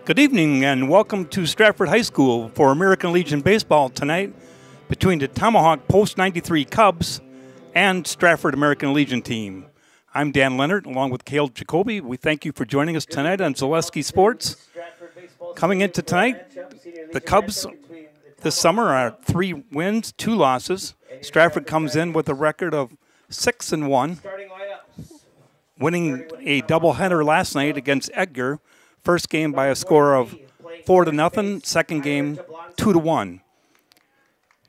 Good evening and welcome to Stratford High School for American Legion Baseball tonight between the Tomahawk Post-93 Cubs and Stratford American Legion team. I'm Dan Leonard along with Cale Jacoby. We thank you for joining us tonight on Zaleski Sports. Coming into tonight, the Cubs this summer are 3 wins, 2 losses. Stratford comes in with a record of 6-1, winning a doubleheader last night against Edgar. First game by a score of 4-0, second game 2-1.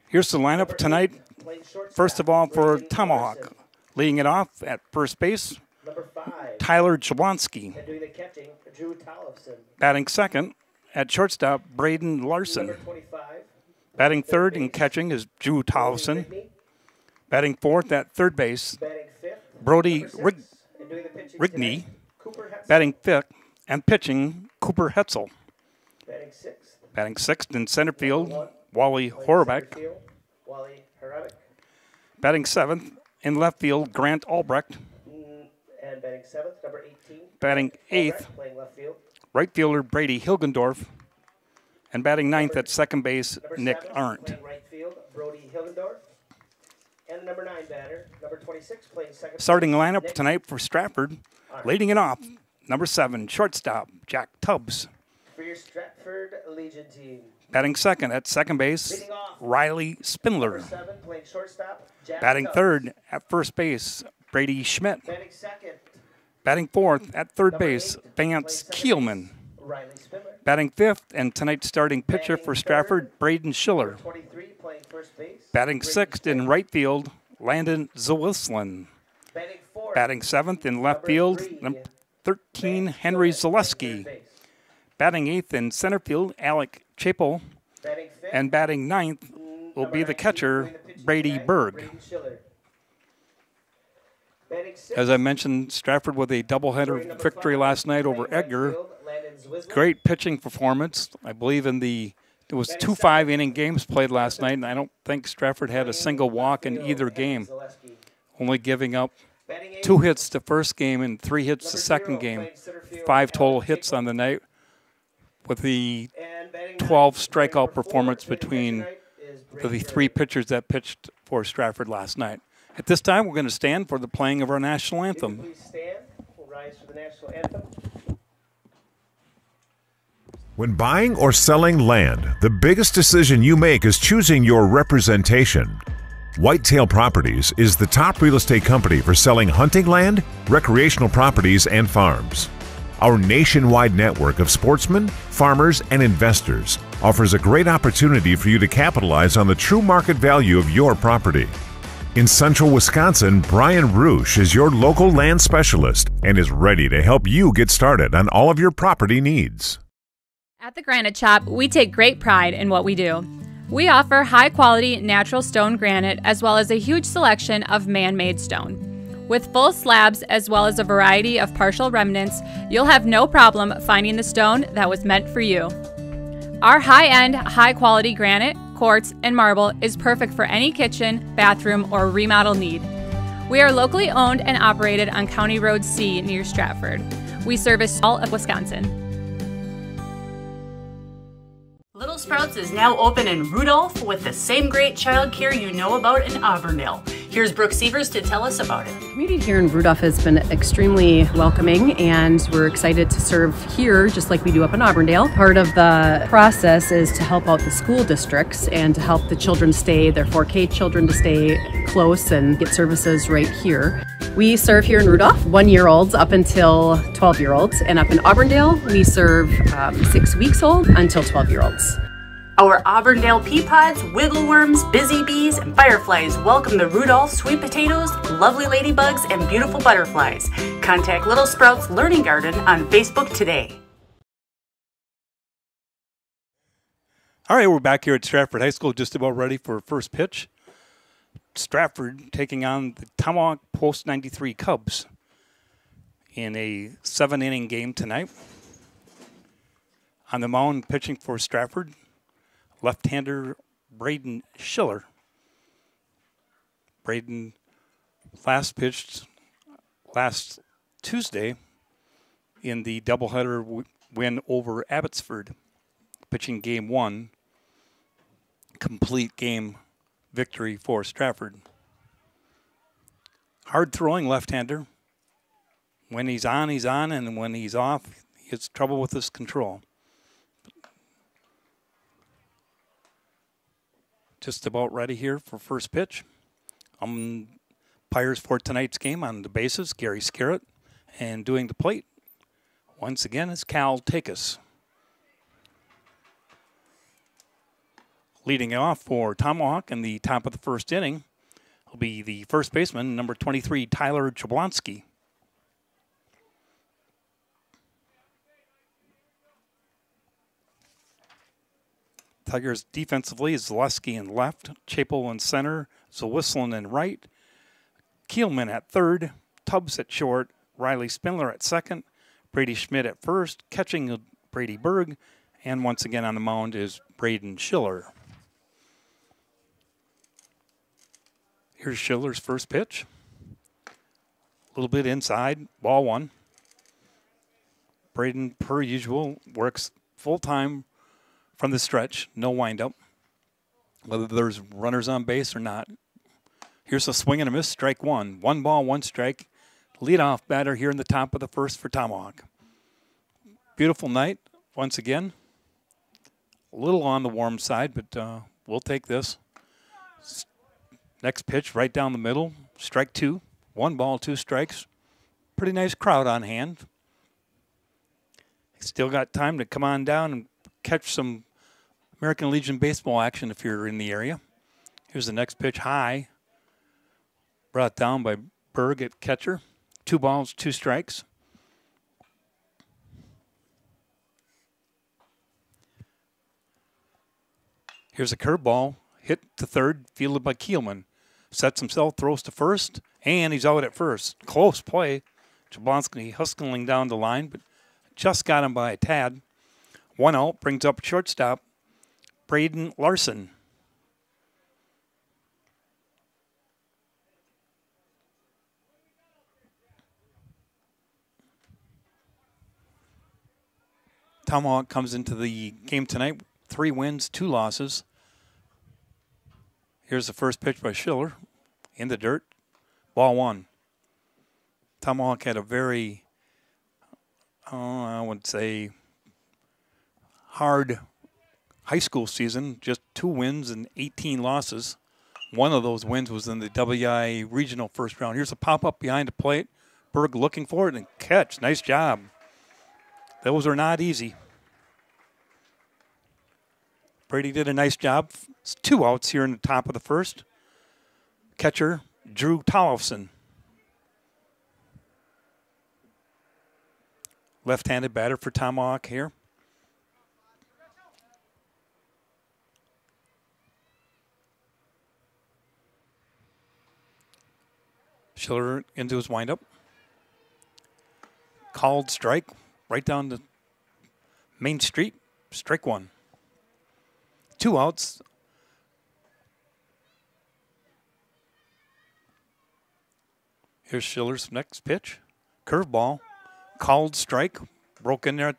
Here's the lineup tonight. First of all, for Tomahawk, leading it off at first base, Tyler Jablonski. Batting second at shortstop, Braden Larson. Batting third and catching is Drew Tollefson. Batting fourth at third base, Brody Rigney. Batting fifth and pitching, Cooper Hetzel. Batting sixth in center field, Wally Horbeck. Batting seventh in left field, Grant Albrecht. Batting eighth, right fielder Brady Hilgendorf. And batting ninth at second base, Nick Arndt. Starting lineup tonight for Stratford, leading it off, number 7, shortstop, Jack Tubbs. For your Stratford Legion team. Batting second at second base, Riley Spindler. Number 7, playing shortstop, Jack Batting Tubbs. third at first base, Brady Schmidt. Batting second, Batting fourth at third number base, 8, Vance playing second Kielman. base, Riley Spindler. Batting fifth and tonight's starting pitcher Batting for Stratford, third, Braden Schiller. number 23, playing first base. Batting Brady sixth in Schmidt. right field, Landon Zawislin. Batting fourth, Batting seventh in left number field, 3, number 13, Vance Henry Schiller, playing Zaleski. third base. Batting eighth in center field, Alec Chapel. Batting fifth, And batting ninth will number be the 19, catcher, doing the pitching Brady tonight, Berg. Brady Schiller. Batting sixth, As I mentioned, Stratford with a doubleheader number victory 5, last night over playing right Edgar. field, Landon Zwisler. Great pitching performance. I believe it was 2 5-inning games played last night, and I don't think Stratford had a single walk in either game, Zaleski. only giving up Batting eighth, 2 hits the first game and 3 hits the number second 0, game. playing center field, 5 total Alec hits Jacob. on the night, with the And batting 12 ninth, playing strikeout number 4, performance doing the pitch between tonight is the Brady 3 Berg. pitchers that pitched for Stratford last night. At this time, we're going to stand for the playing of our national If you anthem. please stand, we'll rise for the national anthem. When buying or selling land, the biggest decision you make is choosing your representation. Whitetail Properties is the top real estate company for selling hunting land, recreational properties, and farms. Our nationwide network of sportsmen, farmers, and investors offers a great opportunity for you to capitalize on the true market value of your property. In central Wisconsin, Brian Roosh is your local land specialist and is ready to help you get started on all of your property needs. At the Granite Shop, we take great pride in what we do. We offer high-quality natural stone granite as well as a huge selection of man-made stone. With full slabs as well as a variety of partial remnants, you'll have no problem finding the stone that was meant for you. Our high-end, high-quality granite, quartz, and marble is perfect for any kitchen, bathroom, or remodel need. We are locally owned and operated on County Road C near Stratford. We service all of Wisconsin. Little Sprouts is now open in Rudolph with the same great childcare you know about in Auburndale. Here's Brooke Sievers to tell us about it. The community here in Rudolph has been extremely welcoming, and we're excited to serve here just like we do up in Auburndale. Part of the process is to help out the school districts and to help the children stay, their 4K children to stay close and get services right here. We serve here in Rudolph 1-year-olds up until 12-year-olds, and up in Auburndale we serve 6 weeks old until 12-year-olds. Our Auburndale pea pods, wiggleworms, busy bees, and fireflies welcome the Rudolph sweet potatoes, lovely ladybugs, and beautiful butterflies. Contact Little Sprouts Learning Garden on Facebook today. All right, we're back here at Stratford High School, just about ready for first pitch. Stratford taking on the Tomahawk Post-93 Cubs in a 7-inning game tonight. On the mound, pitching for Stratford, left-hander Braden Schiller. Braden last pitched last Tuesday in the doubleheader win over Abbotsford, pitching game 1. Complete game victory for Stratford. Hard throwing left-hander. When he's on, and when he's off, he has trouble with his control. Just about ready here for first pitch. Umpires for tonight's game on the bases, Gary Scarrett, and doing the plate, once again, is Cal Takis. Leading off for Tomahawk in the top of the first inning will be the first baseman, number 23, Tyler Jablonski. Tigers defensively is Zaleski in left, Chapel in center, Zawislin in right, Kielman at third, Tubbs at short, Riley Spindler at second, Brady Schmidt at first, catching Brady Berg, and once again on the mound is Braden Schiller. Here's Schiller's first pitch. A little bit inside, ball 1. Braden, per usual, works full-time from the stretch, no windup, whether there's runners on base or not. Here's a swing and a miss, strike 1. 1 ball, 1 strike. Leadoff batter here in the top of the first for Tomahawk. Beautiful night, once again. A little on the warm side, but we'll take this. Next pitch, right down the middle, strike 2. 1 ball, 2 strikes. Pretty nice crowd on hand. Still got time to come on down and catch some American Legion baseball action if you're in the area. Here's the next pitch, high. Brought down by Berg at catcher. 2 balls, 2 strikes. Here's a curveball, hit to third, fielded by Kielman. Sets himself, throws to first, and he's out at first. Close play. Jablonski hustling down the line, but just got him by a tad. 1 out, brings up shortstop, Braden Larson. Tomahawk comes into the game tonight, 3 wins, 2 losses. Here's the first pitch by Schiller, in the dirt, ball 1. Tomahawk had a very, I would say, hard high school season, just 2 wins and 18 losses. One of those wins was in the WI regional first round. Here's a pop-up behind the plate. Berg looking for it and catch. Nice job. Those are not easy. Brady did a nice job. It's 2 outs here in the top of the first. Catcher, Drew Tollefson. Left-handed batter for Tomahawk here. Schiller into his windup. Called strike right down the main street. Strike 1. 2 outs. Here's Schiller's next pitch. Curveball. Called strike. Broke in there at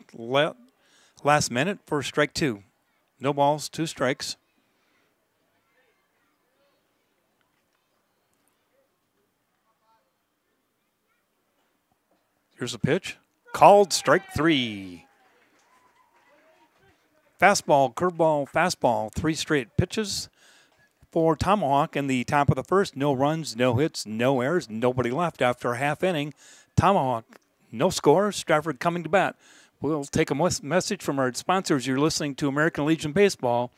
last minute for strike 2. No balls, 2 strikes. Here's a pitch. Called strike 3. Fastball, curveball, fastball. 3 straight pitches for Tomahawk in the top of the first. No runs, no hits, no errors. Nobody left after a half inning. Tomahawk, no score. Stratford coming to bat. We'll take a message from our sponsors. You're listening to American Legion Baseball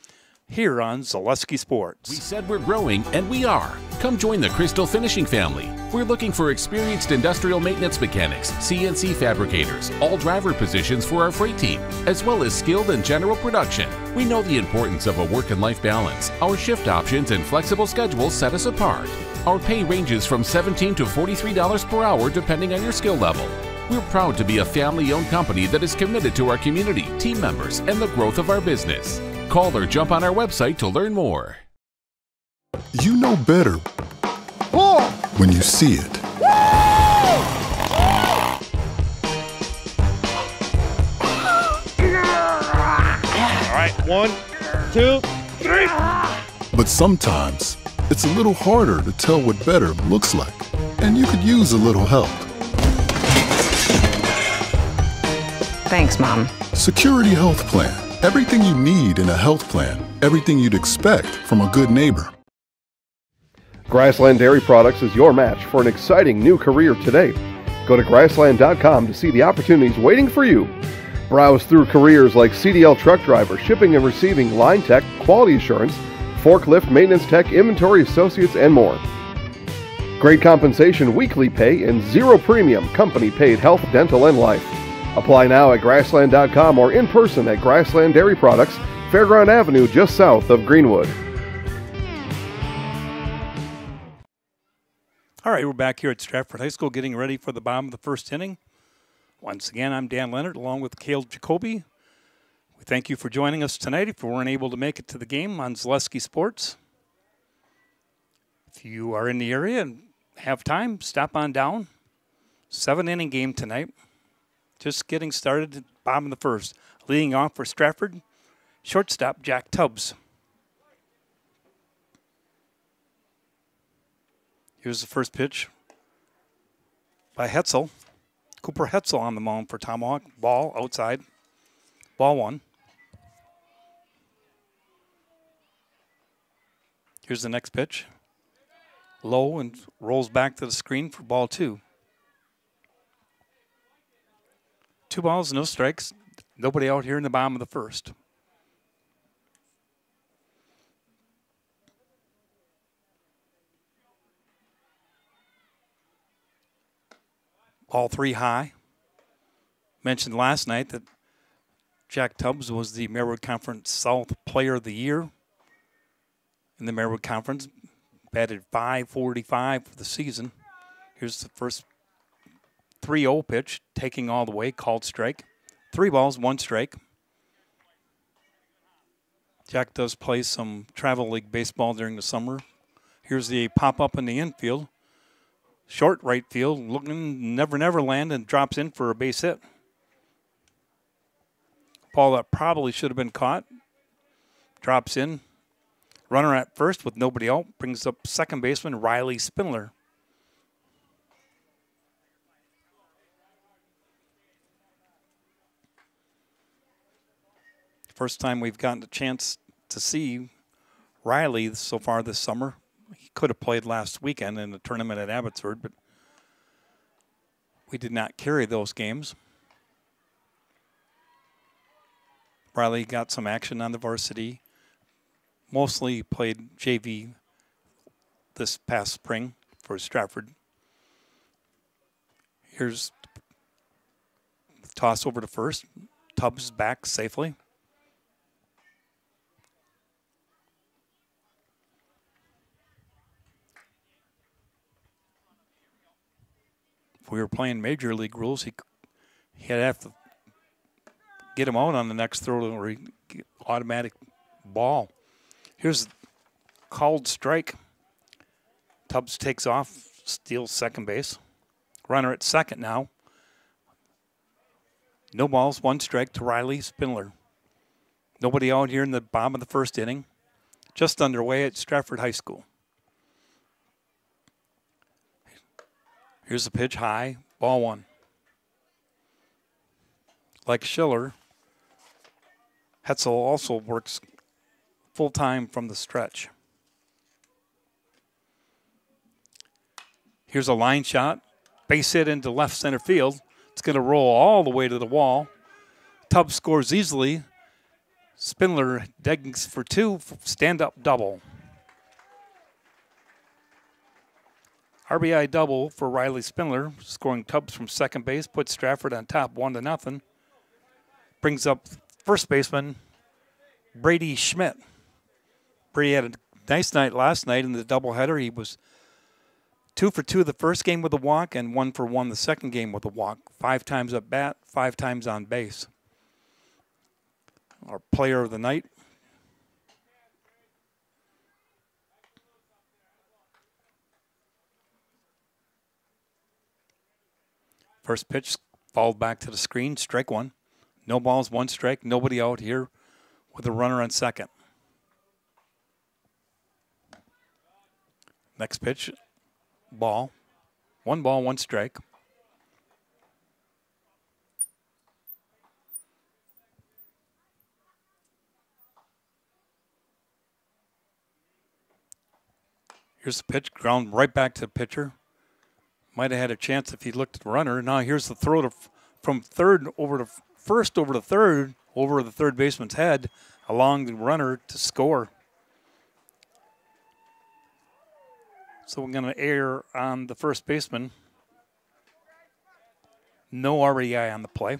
here on Zaleski Sports. We said we're growing, and we are. Come join the Crystal Finishing family. We're looking for experienced industrial maintenance mechanics, CNC fabricators, all driver positions for our freight team, as well as skilled and general production. We know the importance of a work and life balance. Our shift options and flexible schedules set us apart. Our pay ranges from $17 to $43 per hour depending on your skill level. We're proud to be a family-owned company that is committed to our community, team members, and the growth of our business. Call or jump on our website to learn more. You know better when you see it. right, 1, 2, 3. But sometimes it's a little harder to tell what better looks like, and you could use a little help. Thanks, Mom. Security Health Plan. Everything you need in a health plan. Everything you'd expect from a good neighbor. Grassland Dairy Products is your match for an exciting new career today. Go to grassland.com to see the opportunities waiting for you. Browse through careers like CDL truck driver, shipping and receiving, line tech, quality assurance, forklift, maintenance tech, inventory associates, and more. Great compensation, weekly pay, and zero premium company paid health, dental, and life. Apply now at grassland.com or in person at Grassland Dairy Products, Fairground Avenue, just south of Greenwood. All right, we're back here at Stratford High School getting ready for the bottom of the first inning. Once again, I'm Dan Leonard along with Caleb Jacoby. We thank you for joining us tonight if you weren't able to make it to the game on Zaleski Sports. If you are in the area and have time, stop on down. 7-inning game tonight. Just getting started at the bottom of the first. Leading off for Stratford, shortstop Jack Tubbs. Here's the first pitch by Hetzel. Cooper Hetzel on the mound for Tomahawk. Ball outside. Ball 1. Here's the next pitch. Low and rolls back to the screen for ball 2. 2 balls, no strikes. Nobody out here in the bottom of the first. Ball 3 high. Mentioned last night that Jack Tubbs was the Marywood Conference South Player of the Year in the Marywood Conference. Batted .545 for the season. Here's the first 3-0 pitch, taking all the way, called strike. 3 balls, 1 strike. Jack does play some travel league baseball during the summer. Here's the pop-up in the infield. Short right field, looking never land, and drops in for a base hit. Ball that probably should have been caught. Drops in. Runner at first with nobody out. Brings up second baseman Riley Spindler. First time we've gotten a chance to see Riley so far this summer. He could have played last weekend in the tournament at Abbotsford, but we did not carry those games. Riley got some action on the varsity. Mostly played JV this past spring for Stratford. Here's the toss over to first. Tubbs back safely. If we were playing major league rules, he'd have to get him out on the next throw or automatic ball. Here's called strike. Tubbs takes off, steals second base. Runner at second now. No balls, 1 strike to Riley Spindler. Nobody out here in the bottom of the first inning. Just underway at Stratford High School. Here's the pitch high, ball 1. Like Schiller, Hetzel also works full-time from the stretch. Here's a line shot, base hit into left center field. It's going to roll all the way to the wall. Tubbs scores easily. Spindler digs for 2, stand-up double. RBI double for Riley Spindler, scoring Tubbs from second base, puts Stratford on top 1-0. Brings up first baseman Brady Schmidt. Brady had a nice night last night in the doubleheader. He was 2 for 2 the first game with a walk and 1 for 1 the second game with a walk. 5 times at bat, 5 times on base. Our player of the night. First pitch fouled back to the screen, strike 1. No balls, 1 strike, nobody out here with a runner on second. Next pitch, ball. 1 ball, 1 strike. Here's the pitch, ground right back to the pitcher. Might have had a chance if he looked at the runner. Now here's the throw from third over to first over to third, over the third baseman's head, along the runner to score. So we're going to err on the first baseman. No RBI on the play.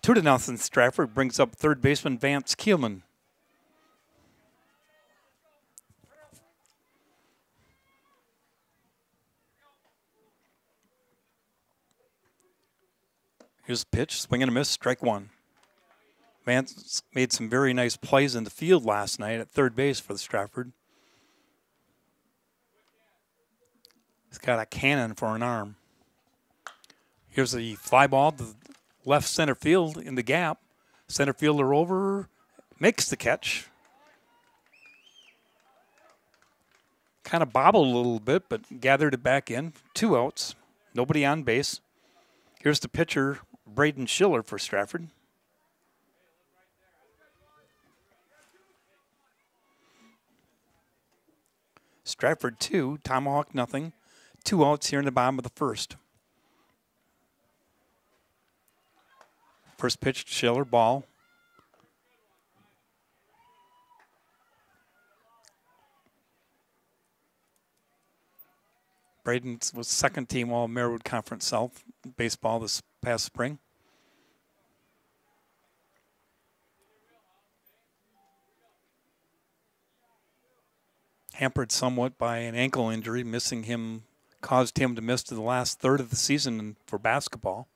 2-0 Stratford brings up third baseman Vance Keelman. Here's a pitch, swing and a miss, strike 1. Vance made some very nice plays in the field last night at third base for the Stratford. He's got a cannon for an arm. Here's the fly ball to left center field in the gap. Center fielder over, makes the catch. Kind of bobbled a little bit, but gathered it back in. 2 outs, nobody on base. Here's the pitcher, Braden Schiller for Stratford. Stratford 2, Tomahawk nothing. 2 outs here in the bottom of the first. First pitch, Schiller, ball. Braden was second team All Marywood Conference South baseball this past spring. Hampered somewhat by an ankle injury, caused him to miss to the last third of the season for basketball.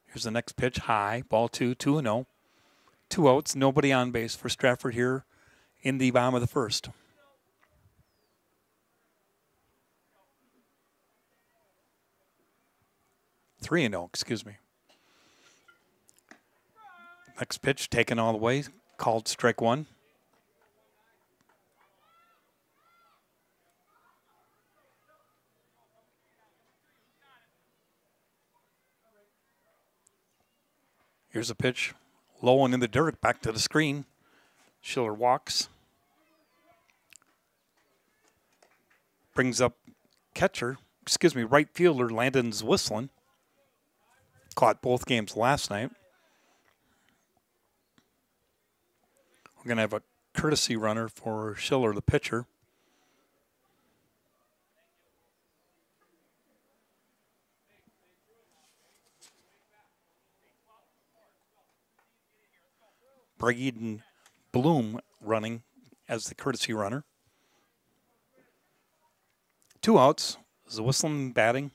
Here's the next pitch, high, ball 2, 2-0. 2 outs, nobody on base for Stratford here in the bottom of the first. 3-0, excuse me. Next pitch taken all the way, called strike 1. Here's a pitch, low and in the dirt, back to the screen. Schiller walks. Brings up right fielder Landon Zwislin. Caught both games last night. We're going to have a courtesy runner for Schiller, the pitcher. Braden Bloom running as the courtesy runner. 2 outs. Zwislin batting.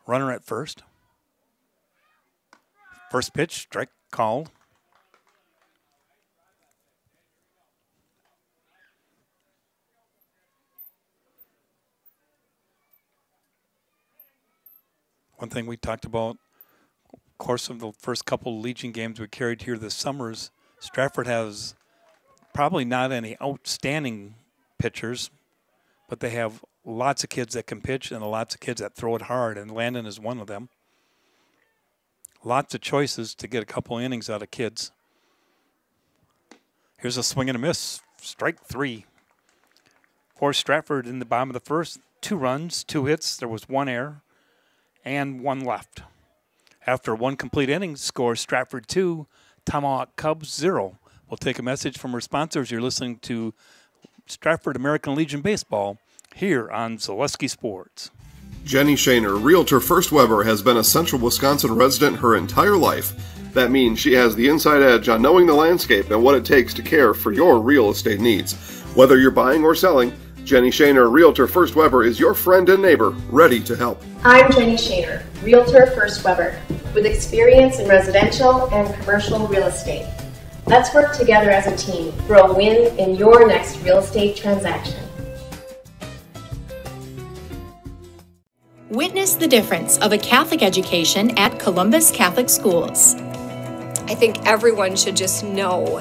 Runner at first. First pitch, strike called. One thing we talked about, of course, of the first couple of Legion games we carried here this summer is Stratford has probably not any outstanding pitchers, but they have lots of kids that can pitch and lots of kids that throw it hard, and Landon is one of them. Lots of choices to get a couple innings out of kids. Here's a swing and a miss, strike 3. For Stratford in the bottom of the first, 2 runs, 2 hits. There was 1 error and 1 left. After 1 complete inning, score Stratford 2, Tomahawk Cubs 0. We'll take a message from our sponsors. You're listening to Stratford American Legion Baseball here on Zaleski Sports. Jenny Shaner, Realtor First Weber, has been a Central Wisconsin resident her entire life. That means she has the inside edge on knowing the landscape and what it takes to care for your real estate needs. Whether you're buying or selling, Jenny Shaner, Realtor First Weber, is your friend and neighbor, ready to help. I'm Jenny Shaner, Realtor First Weber, with experience in residential and commercial real estate. Let's work together as a team for a win in your next real estate transaction. Witness the difference of a Catholic education at Columbus Catholic Schools. I think everyone should just know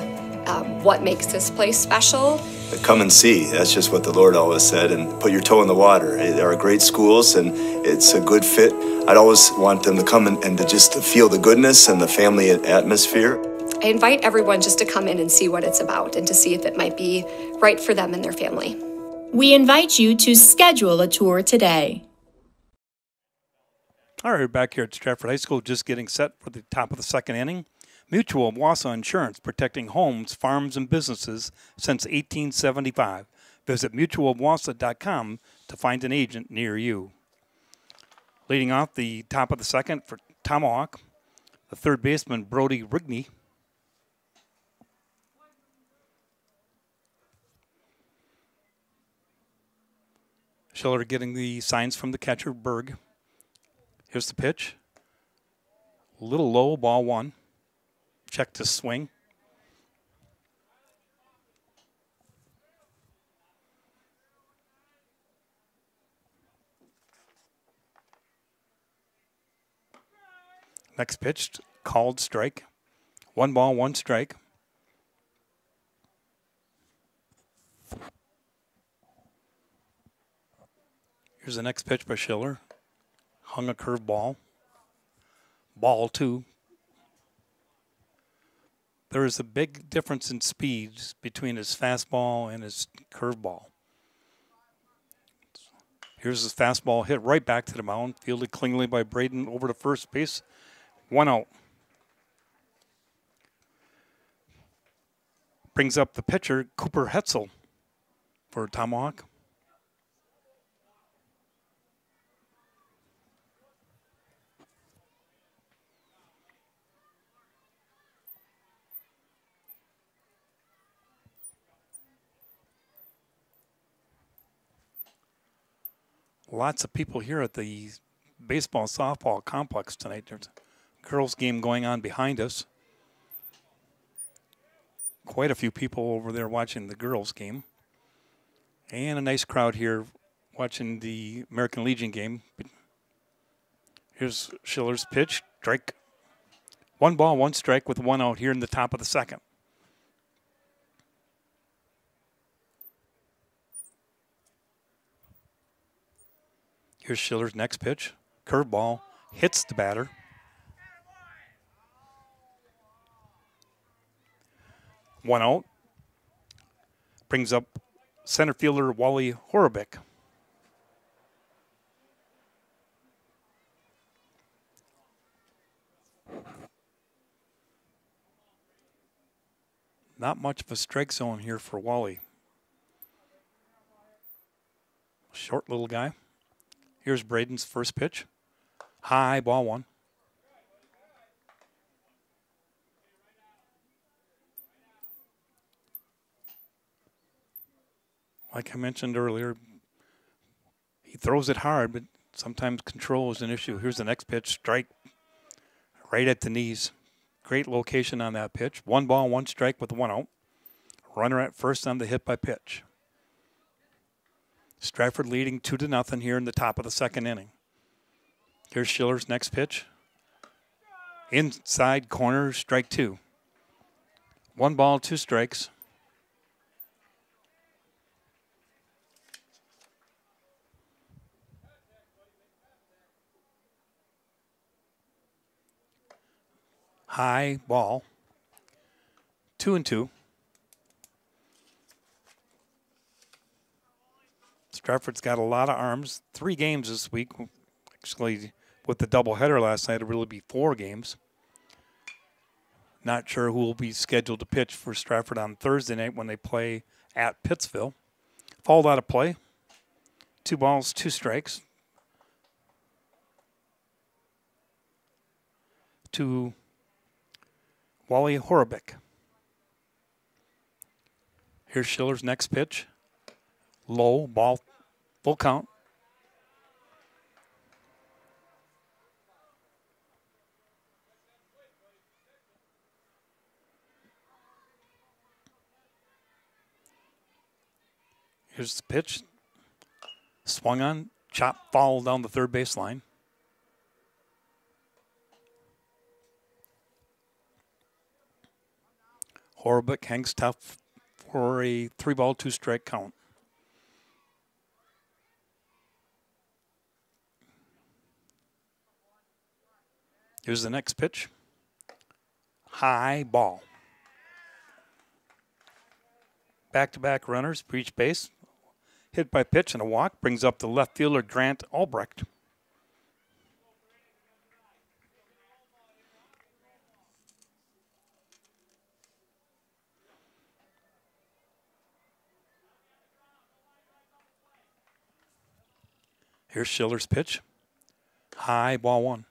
what makes this place special. Come and see. That's just what the Lord always said, and put your toe in the water. They are great schools, and it's a good fit. I'd always want them to come and to just to feel the goodness and the family atmosphere. I invite everyone just to come in and see what it's about and to see if it might be right for them and their family. We invite you to schedule a tour today. All right, we're back here at Stratford High School, just getting set for the top of the second inning. Mutual of Wausau Insurance, protecting homes, farms, and businesses since 1875. Visit mutualofwausau.com to find an agent near you. Leading off the top of the second for Tomahawk, the third baseman, Brody Rigney. Schiller getting the signs from the catcher, Berg. Here's the pitch. A little low, ball one. Check to swing. Next pitch, called strike. 1 ball, 1 strike. Here's the next pitch by Schiller. Hung a curve ball. Ball 2. There is a big difference in speeds between his fastball and his curveball. Here's his fastball hit right back to the mound, fielded cleanly by Braden over to first base. 1 out. Brings up the pitcher, Cooper Hetzel, for Tomahawk. Lots of people here at the baseball softball complex tonight. There's a girls' game going on behind us. Quite a few people over there watching the girls' game. And a nice crowd here watching the American Legion game. Here's Schiller's pitch. Strike. 1 ball, 1 strike with 1 out here in the top of the second. Here's Schiller's next pitch. Curveball. Hits the batter. One out. Brings up center fielder Wally Horabik. Not much of a strike zone here for Wally. Short little guy. Here's Braden's first pitch. High, ball 1. Like I mentioned earlier, he throws it hard, but sometimes control is an issue. Here's the next pitch. Strike right at the knees. Great location on that pitch. 1 ball, 1 strike with 1 out. Runner at first on the hit by pitch. Stratford leading 2-0 here in the top of the second inning. Here's Schiller's next pitch. Inside corner, strike 2. 1 ball, 2 strikes. High ball. 2-2. Stratford's got a lot of arms. 3 games this week. Actually, with the doubleheader last night, it'll really be 4 games. Not sure who will be scheduled to pitch for Stratford on Thursday night when they play at Pittsville. Fouled out of play. 2 balls, 2 strikes. To Wally Horabik. Here's Schiller's next pitch. Low, ball, full count. Here's the pitch. Swung on, chop, foul down the third base line. Florbeck hangs tough for a 3-ball, 2-strike count. Here's the next pitch. High ball. Back-to-back runners for each base. Hit by pitch and a walk brings up the left fielder Grant Albrecht. Here's Schiller's pitch. High, ball 1.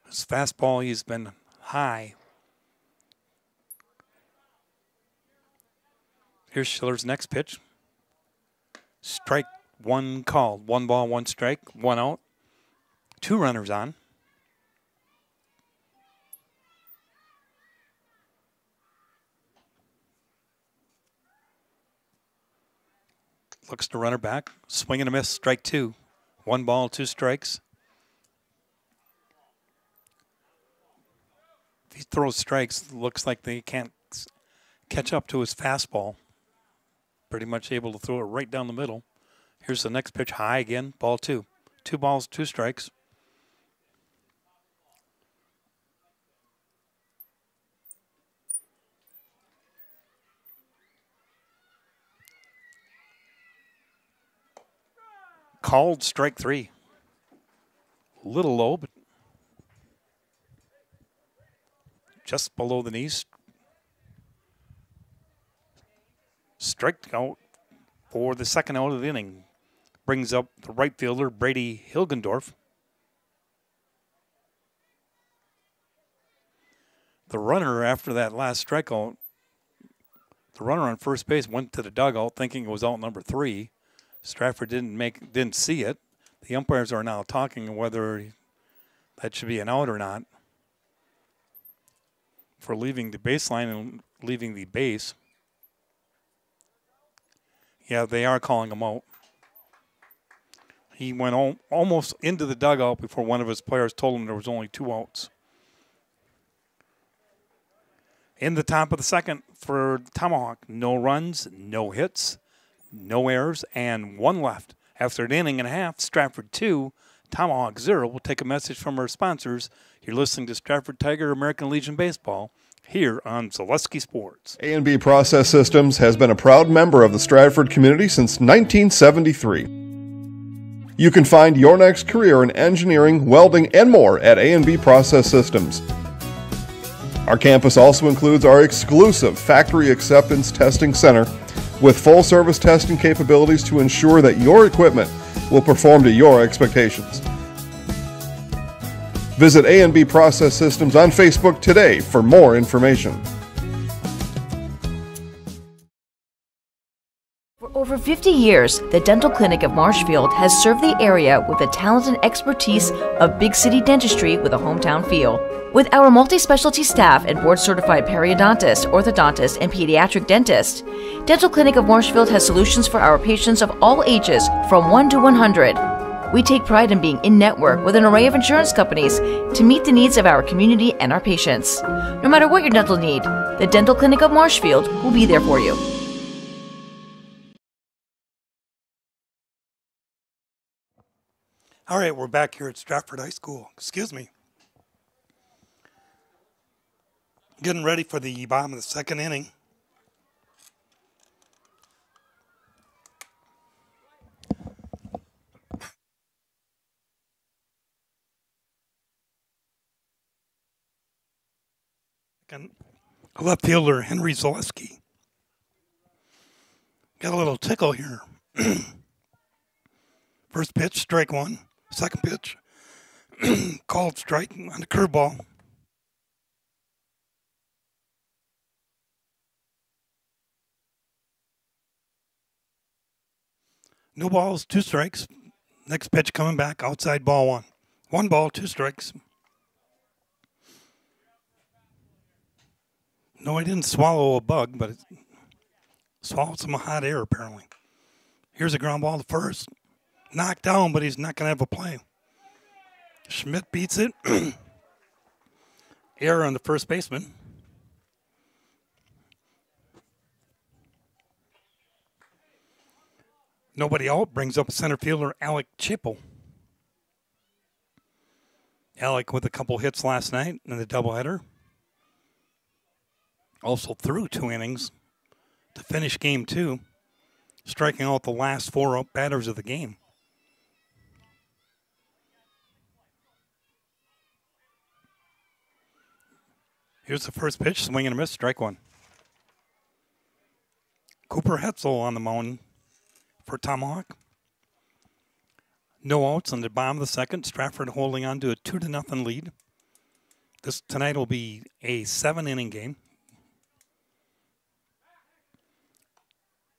His fastball, he's been high. Here's Schiller's next pitch. Strike 1 called. 1 ball, 1 strike, 1 out. 2 runners on. Looks to runner back. Swing and a miss, strike 2. 1 ball, 2 strikes. If he throws strikes, looks like they can't catch up to his fastball. Pretty much able to throw it right down the middle. Here's the next pitch, high again, ball 2. 2 balls, 2 strikes. Called strike 3. A little low, but just below the knees. Strike out for the second out of the inning. Brings up the right fielder, Brady Hilgendorf. The runner after that last strikeout, the runner on first base went to the dugout thinking it was out number 3. Stratford didn't see it. The umpires are now talking whether that should be an out or not for leaving the baseline and leaving the base. Yeah, they are calling him out. He went almost into the dugout before one of his players told him there was only 2 outs. In the top of the second for Tomahawk, no runs, no hits, no errors, and 1 left. After an inning and a half, Stratford 2, Tomahawk 0. We'll take a message from our sponsors. You're listening to Stratford Tiger American Legion Baseball here on Zaleski Sports. A&B Process Systems has been a proud member of the Stratford community since 1973. You can find your next career in engineering, welding, and more at A&B Process Systems. Our campus also includes our exclusive Factory Acceptance Testing Center with full-service testing capabilities to ensure that your equipment will perform to your expectations. Visit A&B Process Systems on Facebook today for more information. For over 50 years, the Dental Clinic of Marshfield has served the area with the talent and expertise of big city dentistry with a hometown feel. With our multi-specialty staff and board-certified periodontist, orthodontist, and pediatric dentist, Dental Clinic of Marshfield has solutions for our patients of all ages from 1 to 100. We take pride in being in-network with an array of insurance companies to meet the needs of our community and our patients. No matter what your dental need, the Dental Clinic of Marshfield will be there for you. All right, we're back here at Stratford High School. Excuse me. Getting ready for the bottom of the second inning. And left fielder Henry Zaleski. Got a little tickle here. First pitch, strike 1. Second pitch, called strike on the curveball. No balls, 2 strikes. Next pitch coming back, outside ball 1. 1 ball, 2 strikes. No, he didn't swallow a bug, but it swallowed some hot air apparently. Here's a ground ball to first. Knocked down, but he's not going to have a play. Schmidt beats it. Error on the first baseman. Nobody out, brings up center fielder Alec Chipple. Alec with a couple hits last night in the doubleheader. Also threw 2 innings to finish game 2, striking out the last 4 batters of the game. Here's the first pitch, swing and a miss, strike 1. Cooper Hetzel on the mound for Tomahawk. No outs on the bottom of the second. Stratford holding on to a 2-0 lead. This tonight will be a 7-inning game.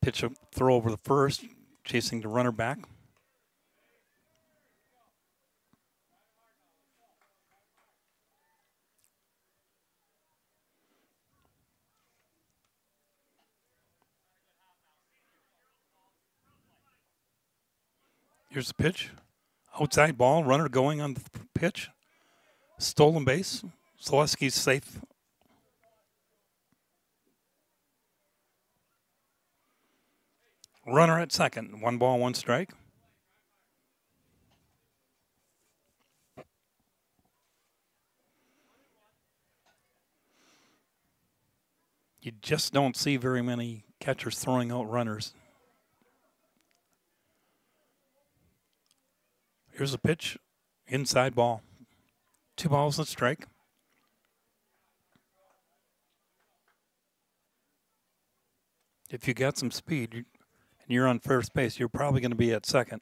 Pitch a throw over the first, chasing the runner back. Here's the pitch. Outside ball, runner going on the pitch. Stolen base. Zaleski's safe. Runner at second. 1 ball, 1 strike. You just don't see very many catchers throwing out runners. Here's a pitch, inside ball. 2 balls and strike. If you got some speed and you're on first base, you're probably going to be at second.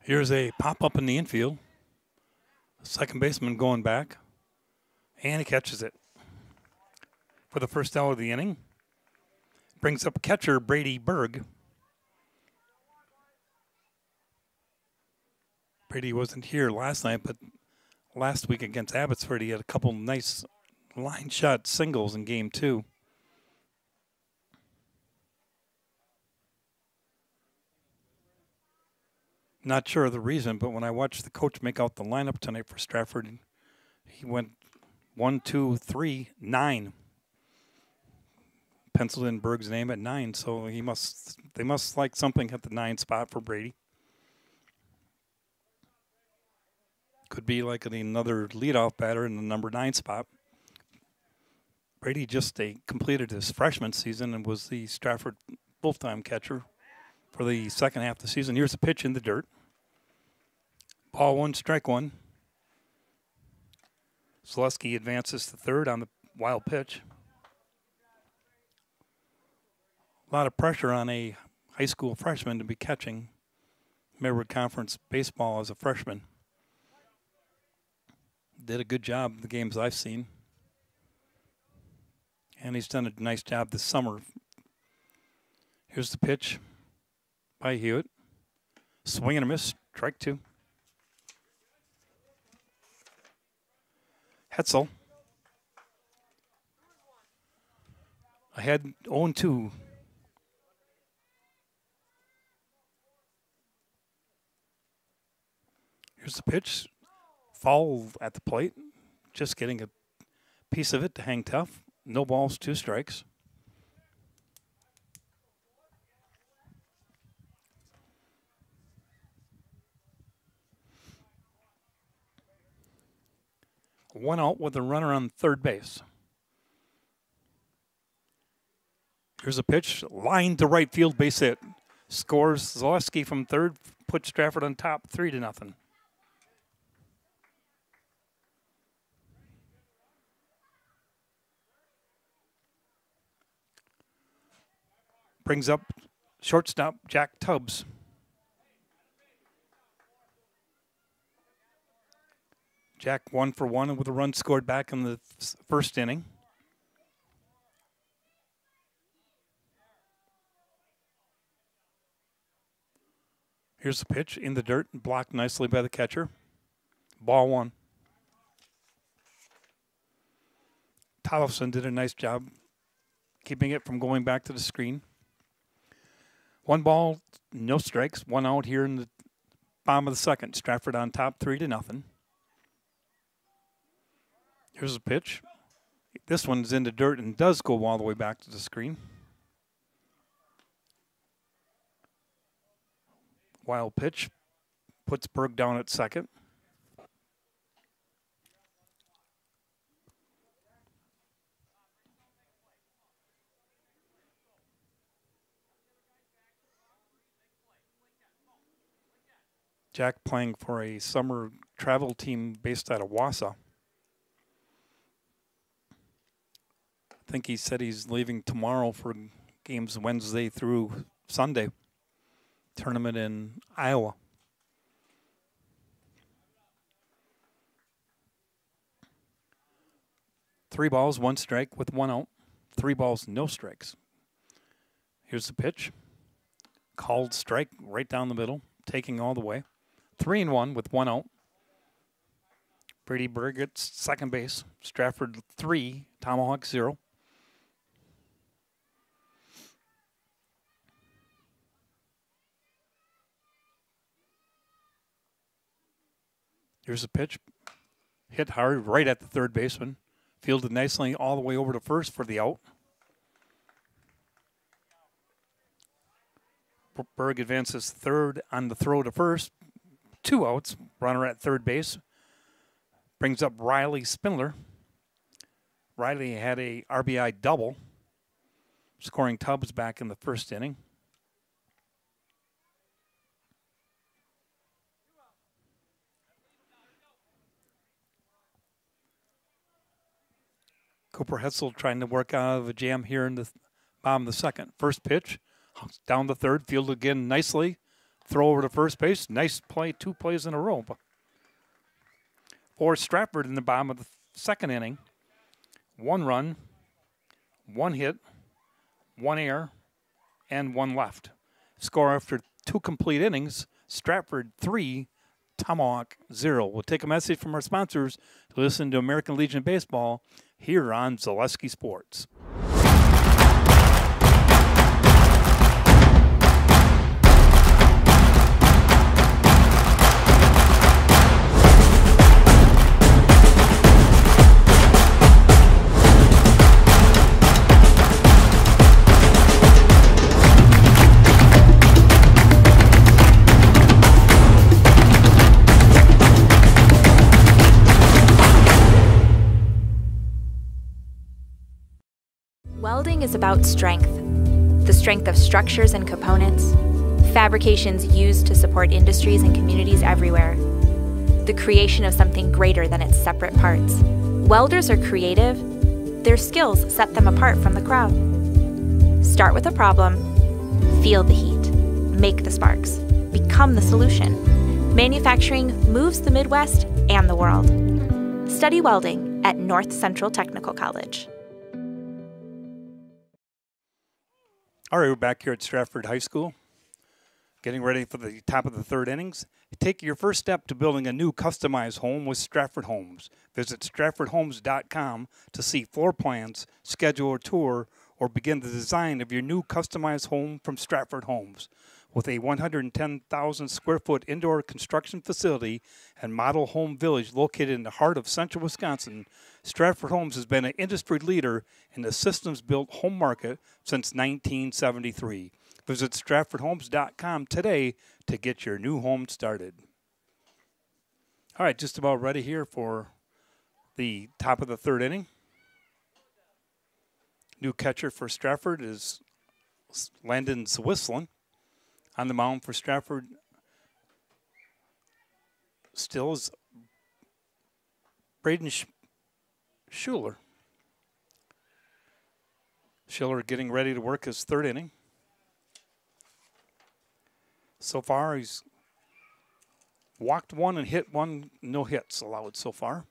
Here's a pop-up in the infield. Second baseman going back, and he catches it for the first out of the inning. Brings up catcher Brady Berg. Brady wasn't here last night, but last week against Abbotsford, he had a couple nice line shot singles in game 2. Not sure of the reason, but when I watched the coach make out the lineup tonight for Stratford, he went 1, 2, 3, 9. Penciled in Berg's name at 9, so they must like something at the 9 spot for Brady. Could be like another leadoff batter in the number 9 spot. Brady just completed his freshman season and was the Stratford full-time catcher for the second half of the season. Here's a pitch in the dirt. Ball 1, strike 1. Zaleski advances to third on the wild pitch. A lot of pressure on a high school freshman to be catching Midward Conference baseball as a freshman. Did a good job the games I've seen. And he's done a nice job this summer. Here's the pitch by Hewitt. Swing and a miss, strike 2. Hetzel ahead 0-2. Here's the pitch. Foul at the plate. Just getting a piece of it to hang tough. No balls, 2 strikes. One out with a runner on third base. Here's a pitch. Line to right field, base hit. Scores Zaleski from third. Puts Stratford on top, 3-0. Brings up shortstop Jack Tubbs. Jack 1 for 1 with a run scored back in the first inning. Here's the pitch in the dirt, blocked nicely by the catcher. Ball 1. Tollefson did a nice job keeping it from going back to the screen. 1 ball, no strikes, 1 out here in the bottom of the second. Stratford on top 3-0. Here's a pitch. This one's in the dirt and does go all the way back to the screen. Wild pitch. Puts Berg down at second. Jack playing for a summer travel team based out of Wausau. I think he said he's leaving tomorrow for games Wednesday through Sunday. Tournament in Iowa. Three balls, one strike with one out. 3 balls, no strikes. Here's the pitch. Called strike right down the middle, taking all the way. 3-1 with one out. Brady Berg at second base. Stratford 3, Tomahawk 0. Here's a pitch. Hit hard right at the third baseman. Fielded nicely all the way over to first for the out. Berg advances third on the throw to first. 2 outs. Runner at third base. Brings up Riley Spindler. Riley had a RBI double, scoring Tubbs back in the first inning. Cooper Hetzel trying to work out of a jam here in the bottom of the second. First pitch, down the third, fielded again nicely. Throw over to first base. Nice play, 2 plays in a row. For Stratford in the bottom of the second inning, 1 run, 1 hit, 1 error, and 1 left. Score after 2 complete innings, Stratford 3, Tomahawk 0. We'll take a message from our sponsors to listen to American Legion Baseball here on Zaleski Sports. Welding is about strength. The strength of structures and components, fabrications used to support industries and communities everywhere. The creation of something greater than its separate parts. Welders are creative. Their skills set them apart from the crowd. Start with a problem, feel the heat, make the sparks, become the solution. Manufacturing moves the Midwest and the world. Study welding at North Central Technical College. All right, we're back here at Stratford High School, getting ready for the top of the third innings. Take your first step to building a new customized home with Stratford Homes. Visit stratfordhomes.com to see floor plans, schedule a tour, or begin the design of your new customized home from Stratford Homes. With a 110,000 square foot indoor construction facility and model home village located in the heart of central Wisconsin, Stratford Homes has been an industry leader in the systems-built home market since 1973. Visit stratfordhomes.com today to get your new home started. All right, just about ready here for the top of the third inning. New catcher for Stratford is Landon Zwislin. On the mound for Stratford still is Braden Schuler. Schiller getting ready to work his third inning. So far, he's walked 1 and hit 1, no hits allowed so far.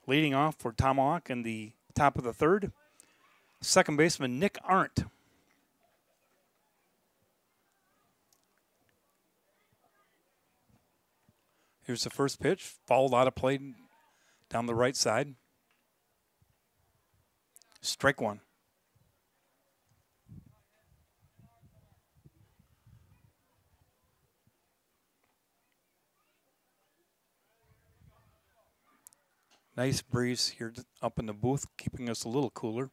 Leading off for Tomahawk in the top of the third, second baseman Nick Arndt. Here's the first pitch, fouled out of play down the right side. Strike 1. Nice breeze here up in the booth, keeping us a little cooler.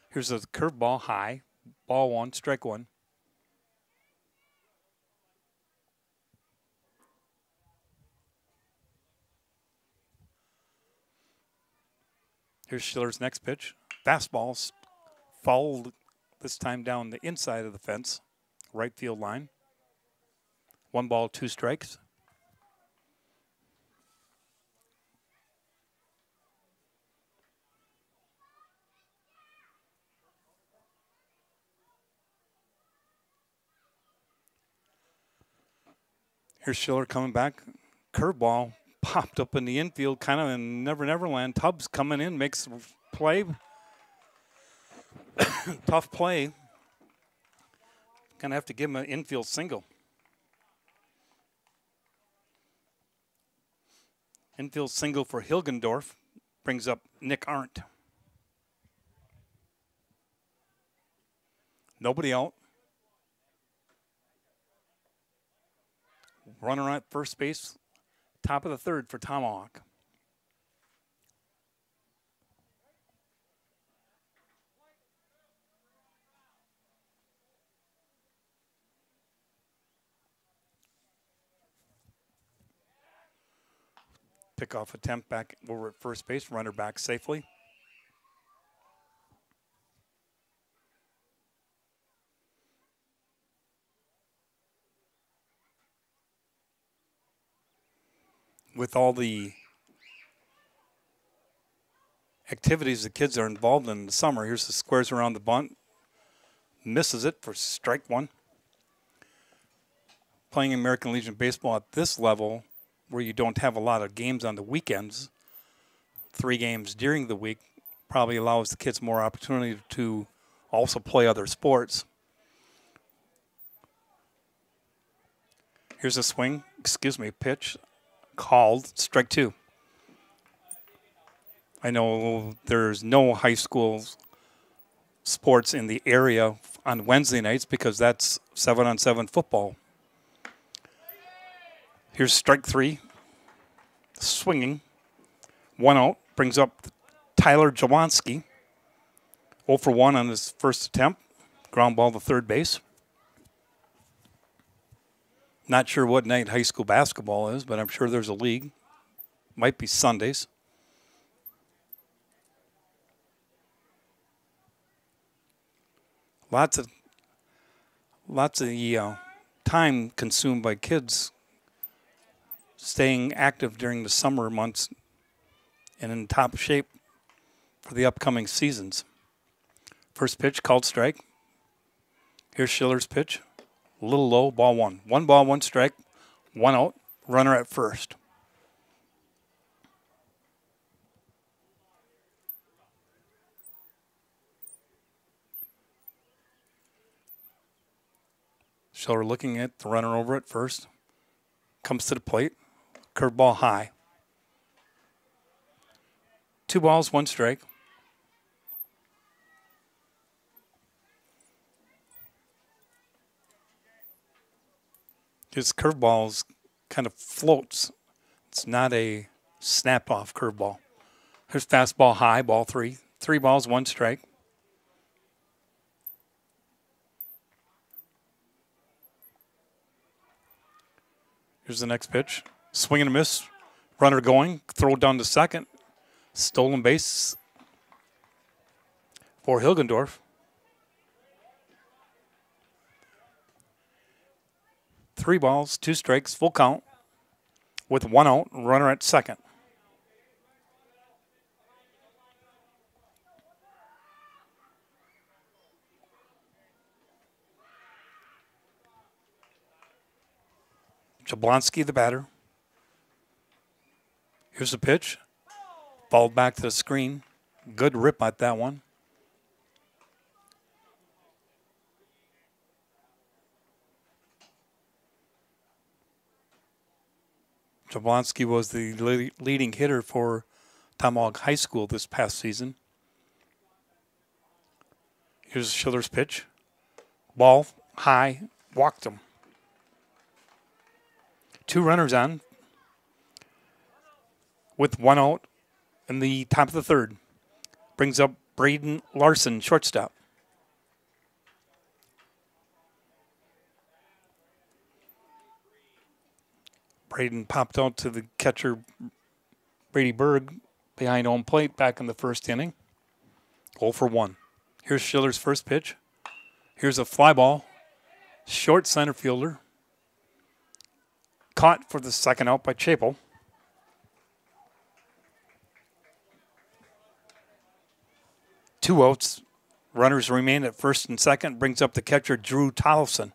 Here's a curveball high. Ball one, strike one. Here's Schiller's next pitch. Fastballs fouled this time down the inside of the fence, right field line. 1 ball, 2 strikes. Here's Schiller coming back. Curveball popped up in the infield, kind of in Never Never Land. Tubbs coming in, makes a play. Tough play. Gonna have to give him an infield single. Infield single for Hilgendorf brings up Nick Arndt. Nobody out. Runner at first base, top of the third for Tomahawk. Pickoff attempt back over at first base, runner back safely. With all the activities the kids are involved in the summer, here's the squares around the bunt. Misses it for strike one. Playing American Legion baseball at this level, where you don't have a lot of games on the weekends, 3 games during the week, probably allows the kids more opportunity to also play other sports. Here's a swing, pitch. Called, strike 2. I know there's no high school sports in the area on Wednesday nights because that's 7-on-7 football. Here's strike 3. Swinging. 1 out. Brings up Tyler Jawanski. 0 for 1 on his first attempt. Ground ball to third base. Not sure what night high school basketball is, but I'm sure there's a league. Might be Sundays. Lots of time consumed by kids staying active during the summer months and in top shape for the upcoming seasons. First pitch, called strike. Here's Schiller's pitch. A little low, ball 1. 1 ball, 1 strike, 1 out, runner at first. Schiller looking at the runner over at first. Comes to the plate. Curveball high. 2 balls, 1 strike. His curveball kind of floats. It's not a snap-off curveball. Here's fastball high, ball 3. 3 balls, 1 strike. Here's the next pitch. Swing and a miss. Runner going. Throw down to second. Stolen base for Hilgendorf. 3 balls, 2 strikes, full count with 1 out, runner at second. Jablonski, the batter. Here's the pitch. Ball back to the screen. Good rip at that one. Jablonski was the leading hitter for Tomahawk High School this past season. Here's Schiller's pitch. Ball high, walked him. 2 runners on with 1 out in the top of the third. Brings up Braden Larson, shortstop. Braden popped out to the catcher, Brady Berg, behind home plate back in the first inning. 0 for 1. Here's Schiller's first pitch. Here's a fly ball. Short center fielder. Caught for the second out by Chapel. Two outs. Runners remain at first and second. Brings up the catcher, Drew Tollefson.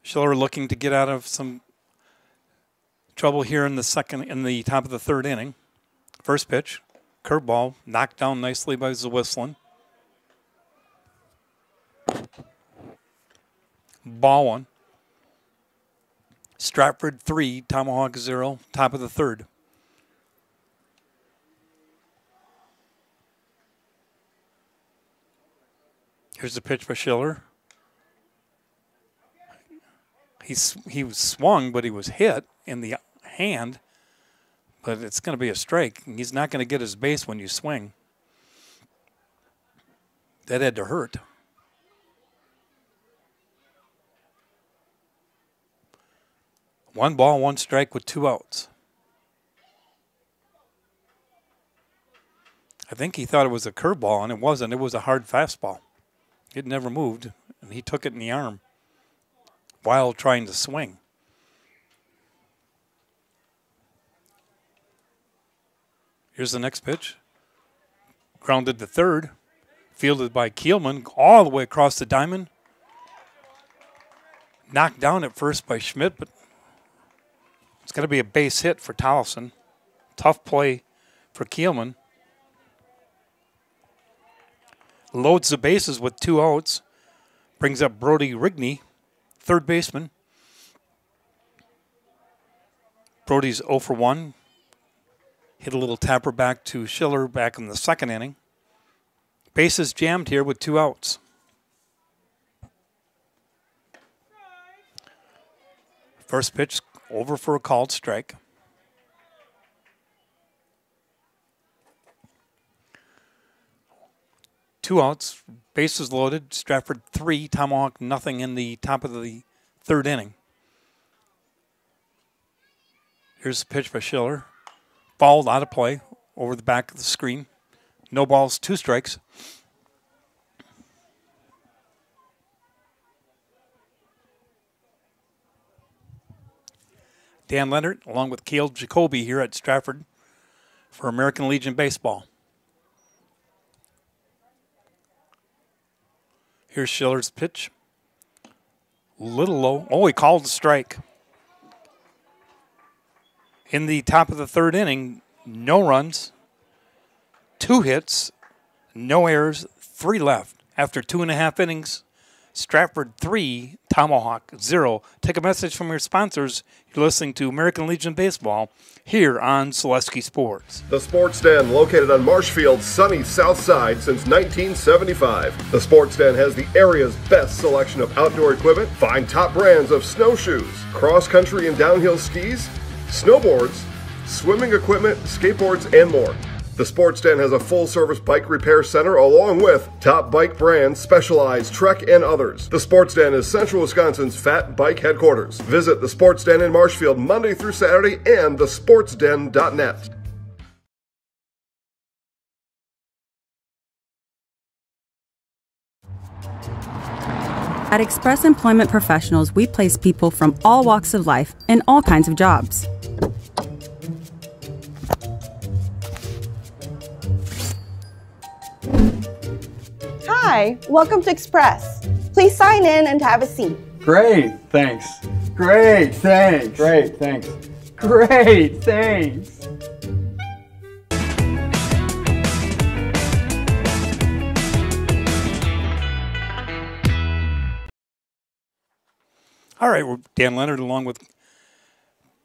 Schiller looking to get out of some trouble here in the top of the third inning. First pitch, curveball, knocked down nicely by Zwisling. Ball one. Stratford 3, Tomahawk 0, top of the third. Here's the pitch by Schiller. He was swung, but he was hit in the hand. But it's going to be a strike. He's not going to get his base when you swing. That had to hurt. One ball, one strike with 2 outs. I think he thought it was a curveball, and it wasn't. It was a hard fastball. It never moved, and he took it in the arm while trying to swing. Here's the next pitch. Grounded to third. Fielded by Kielman all the way across the diamond. Knocked down at first by Schmidt, but it's going to be a base hit for Tollefson. Tough play for Kielman. Loads the bases with 2 outs. Brings up Brody Rigney, third baseman. Brody's 0 for 1. Hit a little tapper back to Schiller back in the second inning. Bases jammed here with 2 outs. First pitch over for a called strike. Two outs, bases loaded. Stratford 3, Tomahawk nothing in the top of the third inning. Here's the pitch by Schiller. Ball out of play over the back of the screen. No balls, 2 strikes. Dan Leonard along with Cale Jacoby here at Stratford for American Legion Baseball. Here's Schiller's pitch. Little low. Oh, he called the strike. In the top of the third inning, no runs, 2 hits, no errors, 3 left. After 2.5 innings, Stratford 3, Tomahawk 0. Take a message from your sponsors. You're listening to American Legion Baseball here on Selesky Sports. The Sports Den, located on Marshfield's sunny south side since 1975. The Sports Den has the area's best selection of outdoor equipment. Find top brands of snowshoes, cross-country and downhill skis, snowboards, swimming equipment, skateboards, and more. The Sports Den has a full-service bike repair center along with top bike brands, Specialized, Trek, and others. The Sports Den is Central Wisconsin's Fat Bike headquarters. Visit the Sports Den in Marshfield Monday through Saturday and thesportsden.net. At Express Employment Professionals, we place people from all walks of life in all kinds of jobs. Hi, welcome to Express. Please sign in and have a seat. Great, thanks. Great, thanks. Great, thanks. Great, thanks. All right, we're Dan Leonard along with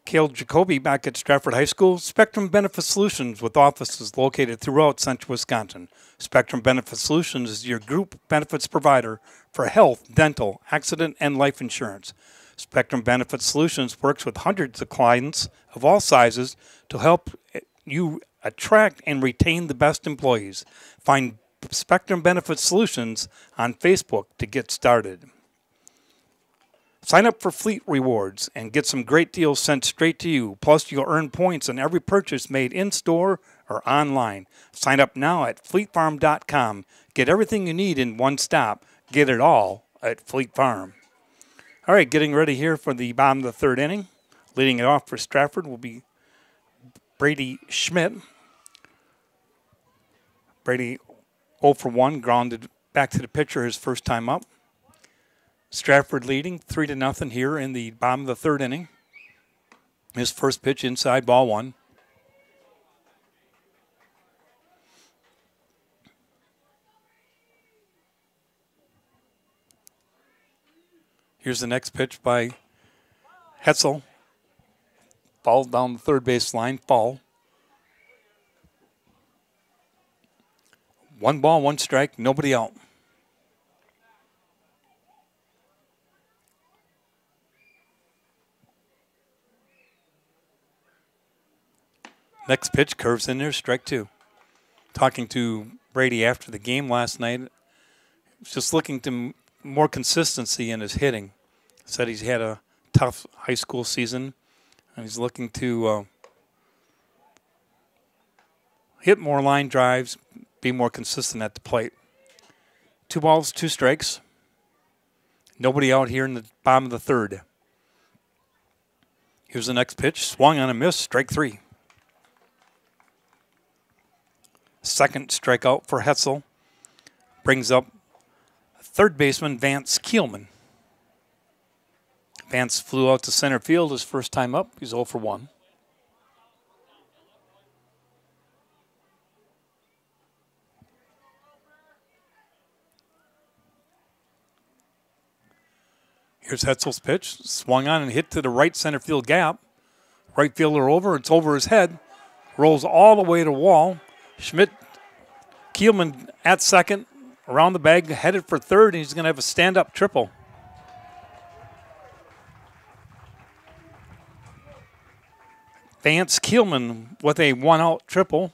Cale Jacoby back at Stratford High School. Spectrum Benefit Solutions with offices located throughout central Wisconsin. Spectrum Benefit Solutions is your group benefits provider for health, dental, accident, and life insurance. Spectrum Benefit Solutions works with hundreds of clients of all sizes to help you attract and retain the best employees. Find Spectrum Benefit Solutions on Facebook to get started. Sign up for Fleet Rewards and get some great deals sent straight to you. Plus, you'll earn points on every purchase made in-store or online. Sign up now at fleetfarm.com. Get everything you need in one stop. Get it all at Fleet Farm. All right, getting ready here for the bottom of the third inning. Leading it off for Stratford will be Brady Schmidt. Brady 0 for 1, grounded back to the pitcher his first time up. Stratford leading 3-0 here in the bottom of the third inning. His first pitch inside, ball one. Here's the next pitch by Hetzel. Falls down the third base line, foul. 1 ball, 1 strike, nobody out. Next pitch curves in there, strike 2. Talking to Brady after the game last night, just looking to more consistency in his hitting. Said he's had a tough high school season, and he's looking to hit more line drives, be more consistent at the plate. 2 balls, 2 strikes. Nobody out here in the bottom of the third. Here's the next pitch, swung on a miss, strike 3. Second strikeout for Hetzel. Brings up third baseman Vance Keelman. Vance flew out to center field his first time up. He's 0 for 1. Here's Hetzel's pitch. Swung on and hit to the right center field gap. Right fielder over. It's over his head. Rolls all the way to wall. Schmidt, Keelman at second, around the bag, headed for third, and he's going to have a stand-up triple. Vance Keelman with a 1-out triple.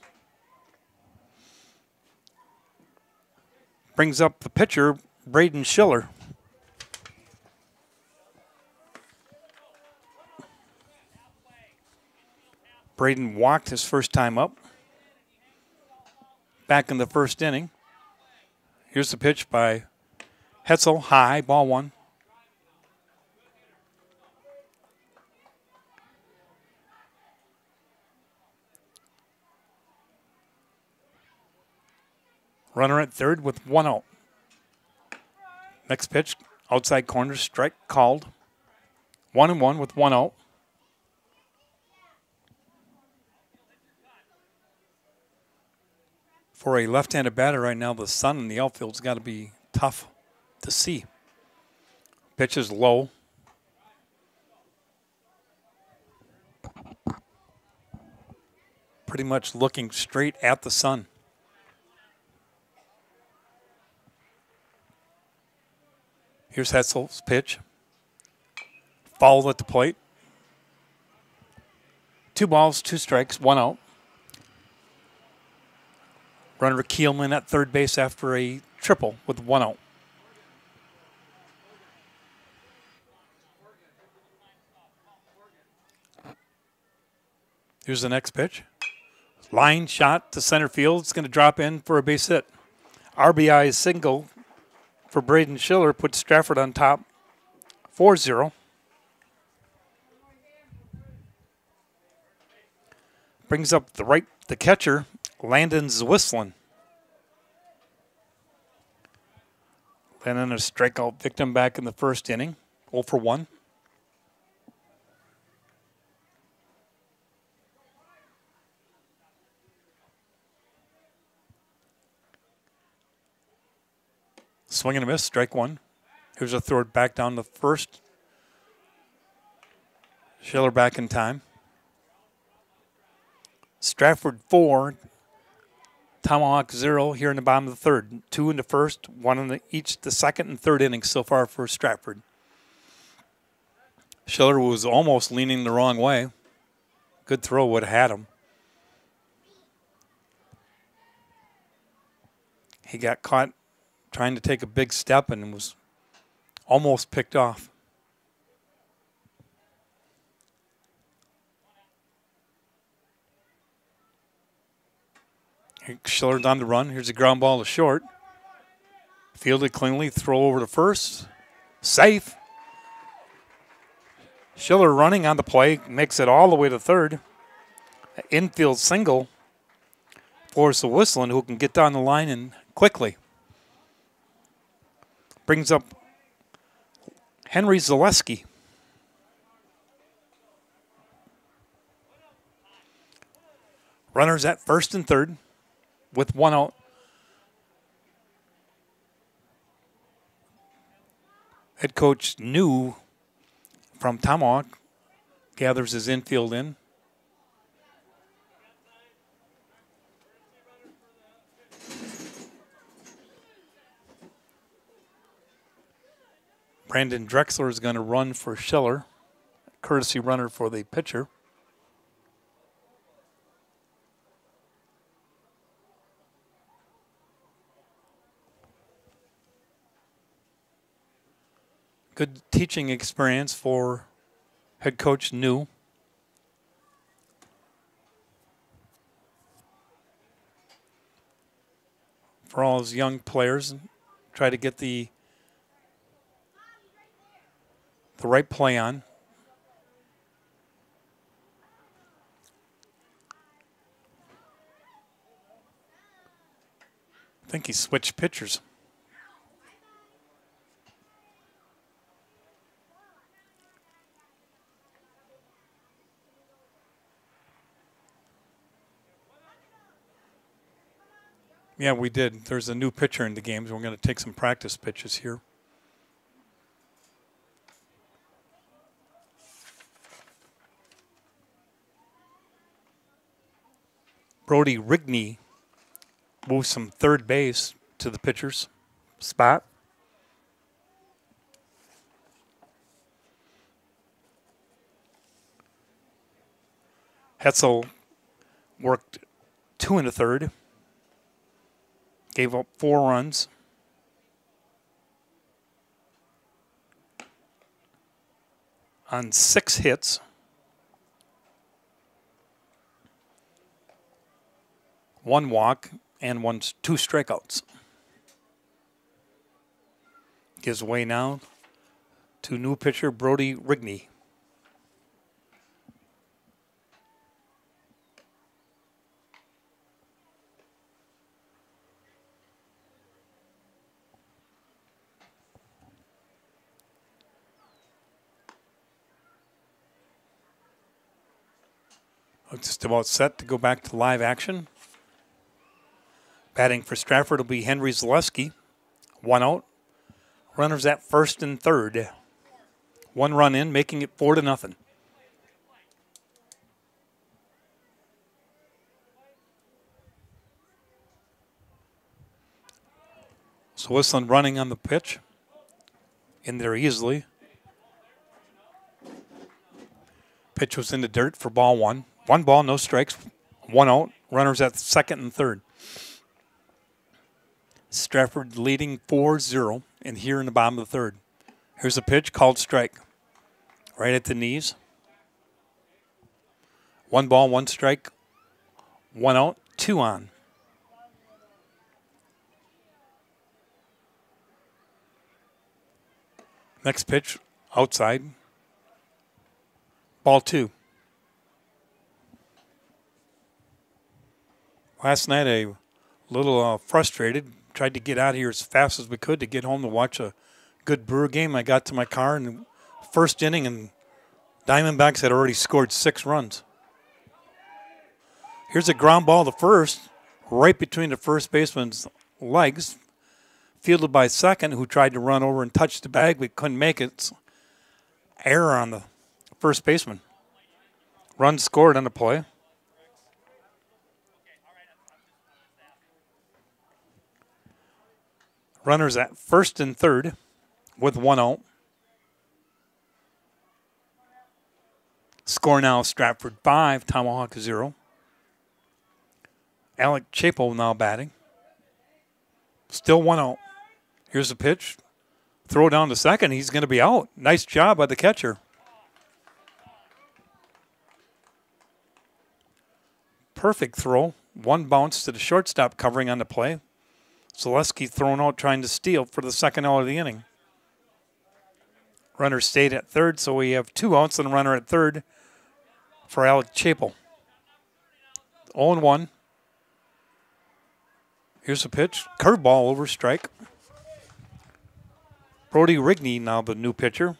Brings up the pitcher, Braden Schiller. Braden walked his first time up. Back in the first inning. Here's the pitch by Hetzel, high, ball 1. Runner at third with 1 out. Next pitch, outside corner, strike called. 1-1 with 1 out. For a left-handed batter right now, the sun in the outfield's got to be tough to see. Pitch is low. Pretty much looking straight at the sun. Here's Hetzel's pitch. Foul at the plate. 2 balls, 2 strikes, 1 out. Runner Keelman at third base after a triple with 1 out. Here's the next pitch. Line shot to center field. It's going to drop in for a base hit. RBI single for Braden Schiller puts Stratford on top 4-0. Brings up the catcher, Landon Zwislin. Landon a strikeout victim back in the first inning, 0 for 1. Swing and a miss, strike 1. Here's a throw back down the first. Schiller back in time. Stratford 4, Tomahawk 0 here in the bottom of the third. 2 in the first, 1 in each the second and third innings so far for Stratford. Schiller was almost leaning the wrong way. Good throw would have had him. He got caught trying to take a big step and was almost picked off. Schiller's on the run. Here's a ground ball to short. Fielded cleanly. Throw over to first. Safe. Schiller running on the play. Makes it all the way to third. Infield single. Forrest Whistling, who can get down the line and quickly. Brings up Henry Zaleski. Runners at first and third with 1 out. Head coach New from Tomahawk gathers his infield in. Brandon Drexler is going to run for Schiller, courtesy runner for the pitcher. Good teaching experience for head coach New. For all his young players, try to get the right play on. I think he switched pitchers. Yeah, we did. There's a new pitcher in the game, so we're going to take some practice pitches here. Brody Rigney moves from third base to the pitcher's spot. Hetzel worked 2 in the third. Gave up 4 runs. On 6 hits. 1 walk and 2 strikeouts. Gives way now to new pitcher Brody Rigney. Just about set to go back to live action. Batting for Stratford will be Henry Zaleski. 1 out. Runners at first and third. 1 run in, making it 4-0. So Whistling running on the pitch. In there easily. Pitch was in the dirt for ball 1. 1 ball, no strikes. 1 out. Runners at second and third. Stratford leading 4-0, and here in the bottom of the third. Here's a pitch called strike. Right at the knees. 1 ball, 1 strike. 1 out, 2 on. Next pitch, outside. Ball 2. Last night, a little frustrated. Tried to get out of here as fast as we could to get home to watch a good Brewer game. I got to my car in the first inning, and Diamondbacks had already scored 6 runs. Here's a ground ball to first, right between the first baseman's legs. Fielded by second, who tried to run over and touch the bag, but couldn't make it. Error on the first baseman. Run scored on the play. Runners at first and third with 1 out. Score now Stratford 5, Tomahawk 0. Alec Chapo now batting. Still 1 out. Here's the pitch. Throw down to second. He's going to be out. Nice job by the catcher. Perfect throw. One bounce to the shortstop covering on the play. Zaleski thrown out trying to steal for the second out of the inning. Runner stayed at third, so we have 2 outs and a runner at third for Alec Chapo. 0-1. Here's the pitch. Curveball over strike. Brody Rigney now the new pitcher.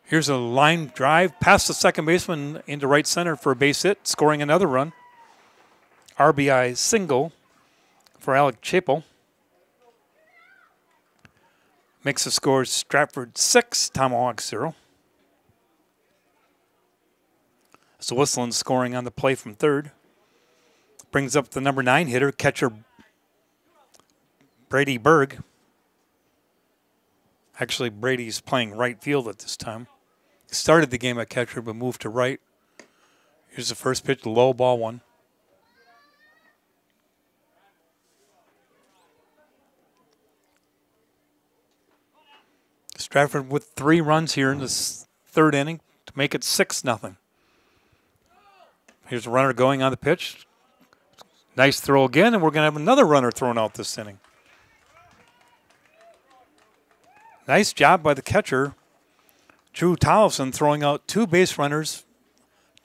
Here's a line drive past the second baseman into right center for a base hit, scoring another run. RBI single for Alec Chapo. Makes the score Stratford 6, Tomahawk 0. So Whistling scoring on the play from third. Brings up the number 9 hitter, catcher Brady Berg. Actually, Brady's playing right field at this time. He started the game at catcher, but moved to right. Here's the first pitch, low ball 1. Stratford with 3 runs here in this third inning to make it 6-0. Here's a runner going on the pitch. Nice throw again, and we're going to have another runner thrown out this inning. Nice job by the catcher, Drew Tollefson, throwing out 2 base runners,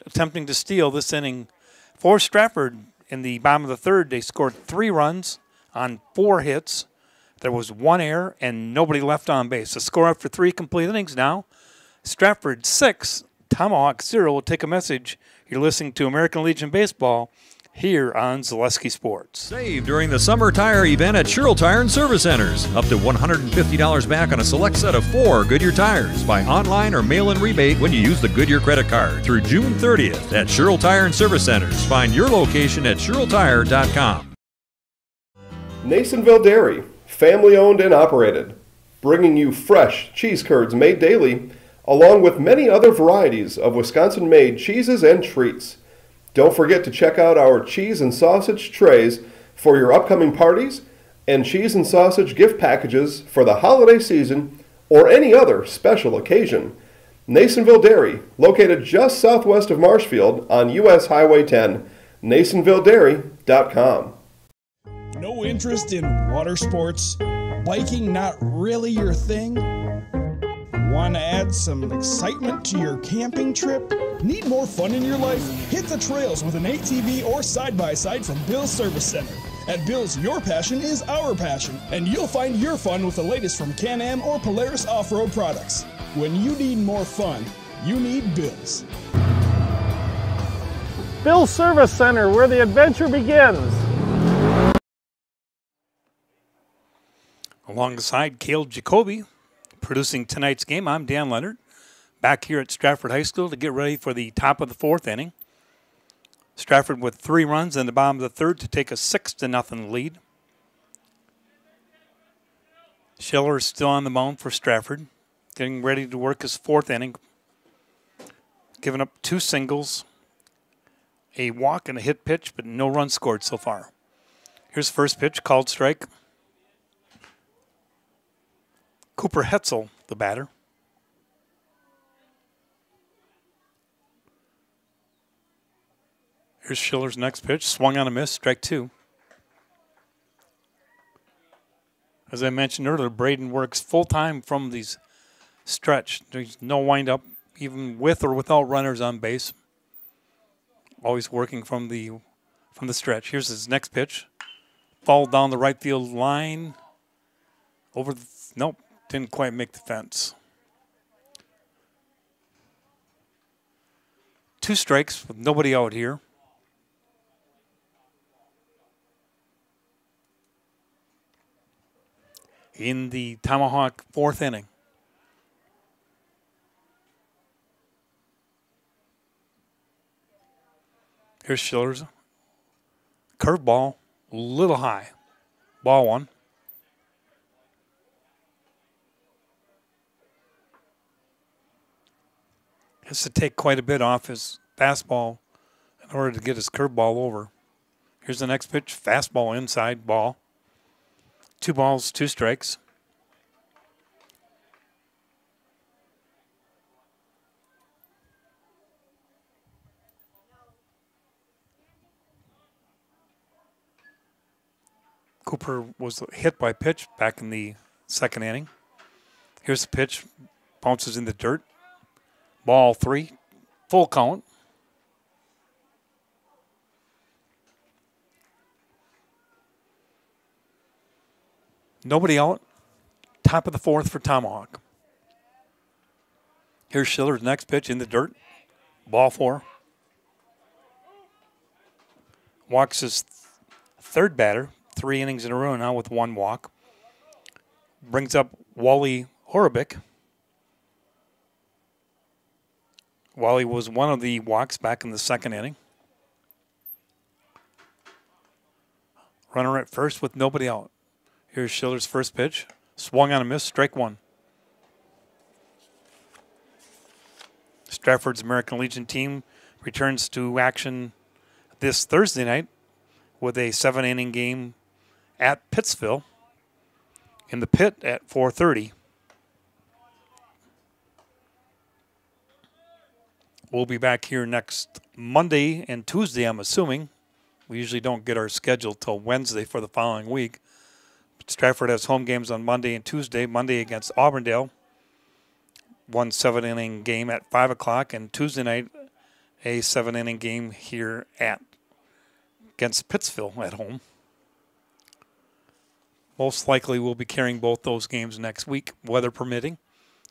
attempting to steal this inning. For Stratford, in the bottom of the third, they scored 3 runs on 4 hits. There was 1 error and nobody left on base. The score after 3 complete innings now, Stratford 6, Tomahawk 0. We'll take a message. You're listening to American Legion Baseball here on Zaleski Sports. Save during the summer tire event at Sherrill Tire and Service Centers. Up to $150 back on a select set of 4 Goodyear tires. Buy online or mail-in rebate when you use the Goodyear credit card through June 30th at Sherrill Tire and Service Centers. Find your location at SherrillTire.com. Nasonville Dairy, family owned and operated, bringing you fresh cheese curds made daily, along with many other varieties of Wisconsin-made cheeses and treats. Don't forget to check out our cheese and sausage trays for your upcoming parties and cheese and sausage gift packages for the holiday season or any other special occasion. Nasonville Dairy, located just southwest of Marshfield on U.S. Highway 10, NasonvilleDairy.com. No interest in water sports? Biking not really your thing? Want to add some excitement to your camping trip? Need more fun in your life? Hit the trails with an ATV or side-by-side from Bill's Service Center. At Bill's, your passion is our passion, and you'll find your fun with the latest from Can-Am or Polaris off-road products. When you need more fun, you need Bill's. Bill's Service Center, where the adventure begins. Alongside Cale Jacoby, producing tonight's game, I'm Dan Leonard, back here at Stratford High School to get ready for the top of the 4th inning. Stratford with 3 runs in the bottom of the third to take a 6-0 lead. Schiller is still on the mound for Stratford, getting ready to work his 4th inning. Giving up 2 singles, a walk and a hit pitch, but no runs scored so far. Here's the first pitch, called strike. Cooper Hetzel, the batter. Here's Schiller's next pitch, swung on a miss, strike 2. As I mentioned earlier, Braden works full-time from these stretch. There's no windup, even with or without runners on base. Always working from the stretch. Here's his next pitch. Fall down the right field line. Over the, nope. Didn't quite make the fence. 2 strikes with nobody out here. in the Tomahawk 4th inning. Here's Schiller's curveball, a little high. Ball 1. Has to take quite a bit off his fastball in order to get his curveball over. Here's the next pitch, fastball inside, ball. 2 balls, 2 strikes. Cooper was hit by pitch back in the 2nd inning. Here's the pitch, bounces in the dirt. Ball 3, full count. Nobody out. Top of the 4th for Tomahawk. Here's Schiller's next pitch in the dirt. Ball 4. Walks his 3rd batter. 3 innings in a row now with 1 walk. Brings up Wally Horabik. Wally was one of the walks back in the 2nd inning. Runner at first with nobody out. Here's Schiller's first pitch. Swung on a miss, strike 1. Stratford's American Legion team returns to action this Thursday night with a 7-inning game at Pittsville in the pit at 4:30. We'll be back here next Monday and Tuesday, I'm assuming. We usually don't get our schedule till Wednesday for the following week. But Stratford has home games on Monday and Tuesday. Monday against Auburndale. 1 7-inning game at 5 o'clock. And Tuesday night, a 7-inning game here against Pittsville at home. Most likely we'll be carrying both those games next week, weather permitting.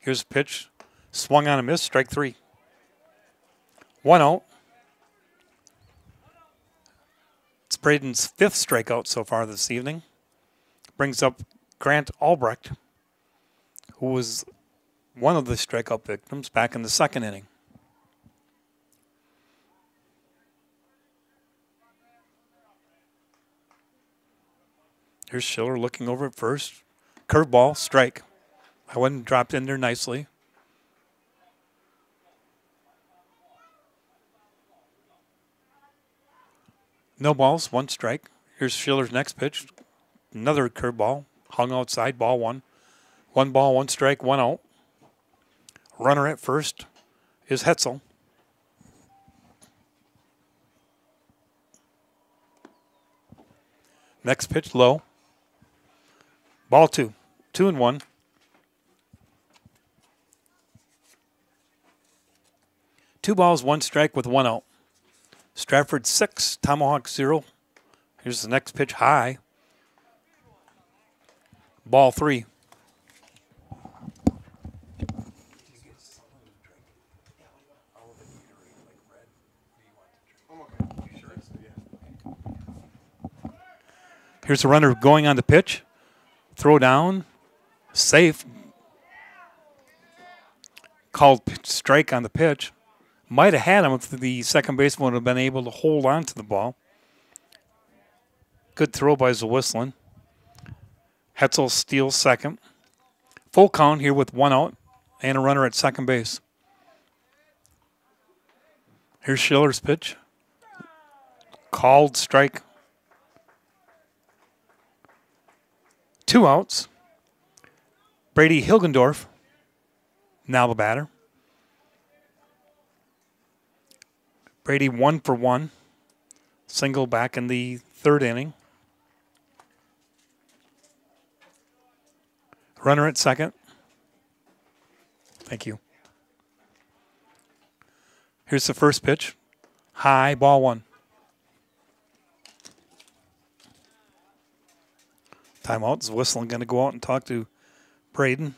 Here's a pitch. Swung on a miss, strike 3. 1 out. It's Braden's 5th strikeout so far this evening. Brings up Grant Albrecht, who was one of the strikeout victims back in the 2nd inning. Here's Schiller looking over at first. Curveball, strike. I went and dropped in there nicely. No balls, 1 strike. Here's Schiller's next pitch. Another curveball, hung outside, ball 1. 1 ball, 1 strike, 1 out. Runner at first is Hetzel. Next pitch, low. Ball 2. 2-1. Two balls, 1 strike with 1 out. Stratford 6, Tomahawk 0. Here's the next pitch, high. Ball 3. Here's the runner going on the pitch. Throw down. Safe. Called strike on the pitch. Might have had him if the second baseman would have been able to hold on to the ball. Good throw by Zwisslen. Hetzel steals second. Full count here with 1 out and a runner at second base. Here's Schiller's pitch. Called strike. 2 outs. Brady Hilgendorf, now the batter. Brady 1 for 1. Single back in the 3rd inning. Runner at second. Thank you. Here's the first pitch. High, ball 1. Timeout. Is Whistling going to go out and talk to Braden?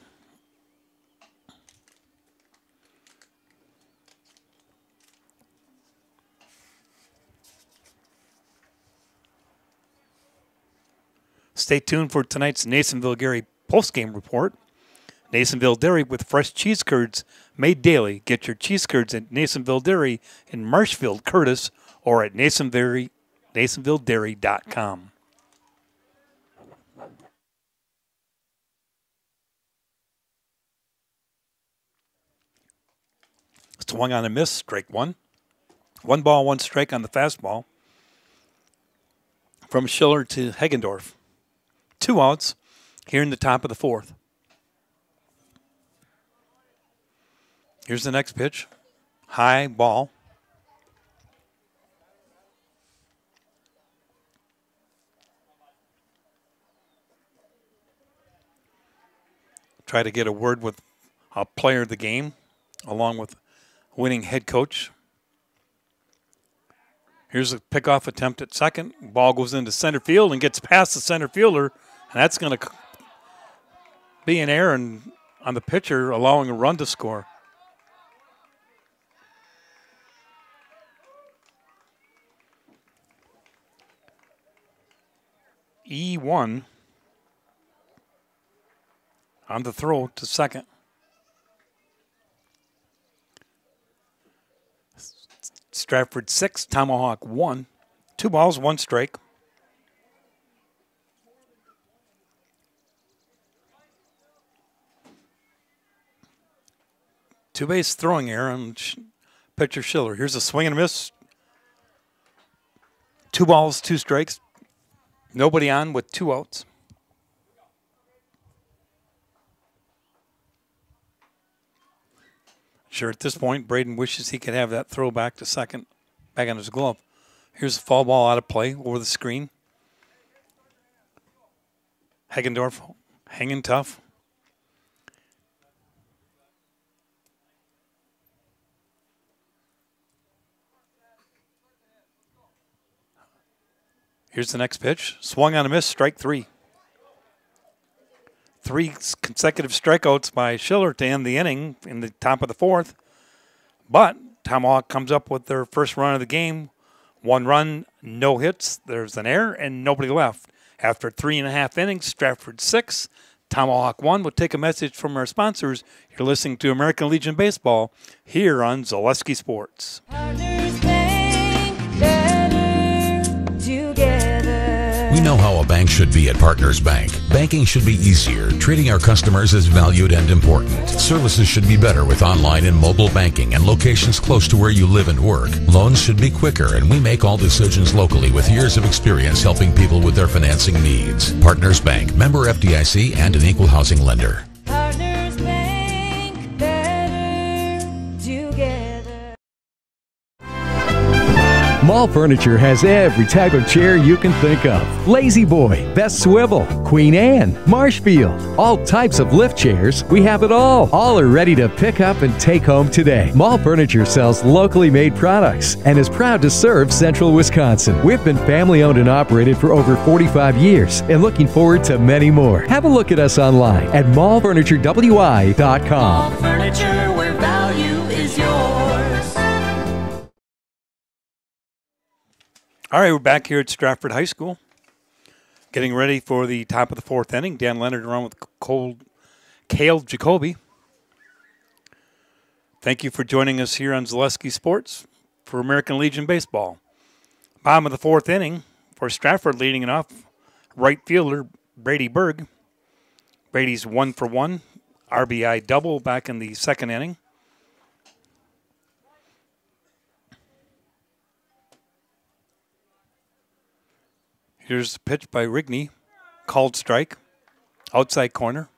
Stay tuned for tonight's Nasonville Gary post-game report. Nasonville Dairy with fresh cheese curds made daily. Get your cheese curds at Nasonville Dairy in Marshfield, Curtis, or at NasonvilleDairy.com. Swung on a miss, strike one. 1 ball, 1 strike on the fastball. From Schiller to Heggendorf. 2 outs here in the top of the 4th. Here's the next pitch. High ball. Try to get a word with a player of the game, along with winning head coach. Here's a pickoff attempt at second. Ball goes into center field and gets past the center fielder, and that's going to be an error on the pitcher, allowing a run to score. E1 on the throw to second. Stratford 6, Tomahawk 1. 2 balls, 1 strike. Two-base throwing error on pitcher Schiller. Here's a swing and a miss. 2 balls, 2 strikes. Nobody on with 2 outs. Sure, at this point, Braden wishes he could have that throw back to second, back on his glove. Here's a foul ball out of play over the screen. Heggendorf hanging tough. Here's the next pitch. Swung on a miss, strike 3. 3 consecutive strikeouts by Schiller to end the inning in the top of the 4th. But Tomahawk comes up with their first run of the game. 1 run, no hits. There's an error and nobody left. After 3.5 innings, Stratford 6, Tomahawk 1. We'll take a message from our sponsors. You're listening to American Legion Baseball here on Zaleski Sports. We know how a bank should be at Partners Bank. Banking should be easier. Treating our customers as valued and important. Services should be better with online and mobile banking and locations close to where you live and work. Loans should be quicker, and we make all decisions locally with years of experience helping people with their financing needs. Partners Bank, member FDIC, and an equal housing lender. Partners Bank, better together. Mall Furniture has every type of chair you can think of. Lazy Boy, Best Swivel, Queen Anne, Marshfield, all types of lift chairs. We have it all. All are ready to pick up and take home today. Mall Furniture sells locally made products and is proud to serve Central Wisconsin. We've been family owned and operated for over 45 years and looking forward to many more. Have a look at us online at mallfurniturewi.com. Mall Furniture, where value is yours. All right, we're back here at Stratford High School, getting ready for the top of the 4th inning. Dan Leonard along with Cale Jacoby. Thank you for joining us here on Zaleski Sports for American Legion Baseball. Bottom of the 4th inning for Stratford, leading it off, right fielder Brady Berg. Brady's 1 for 1, RBI double back in the 2nd inning. Here's the pitch by Rigney. Called strike. Outside corner.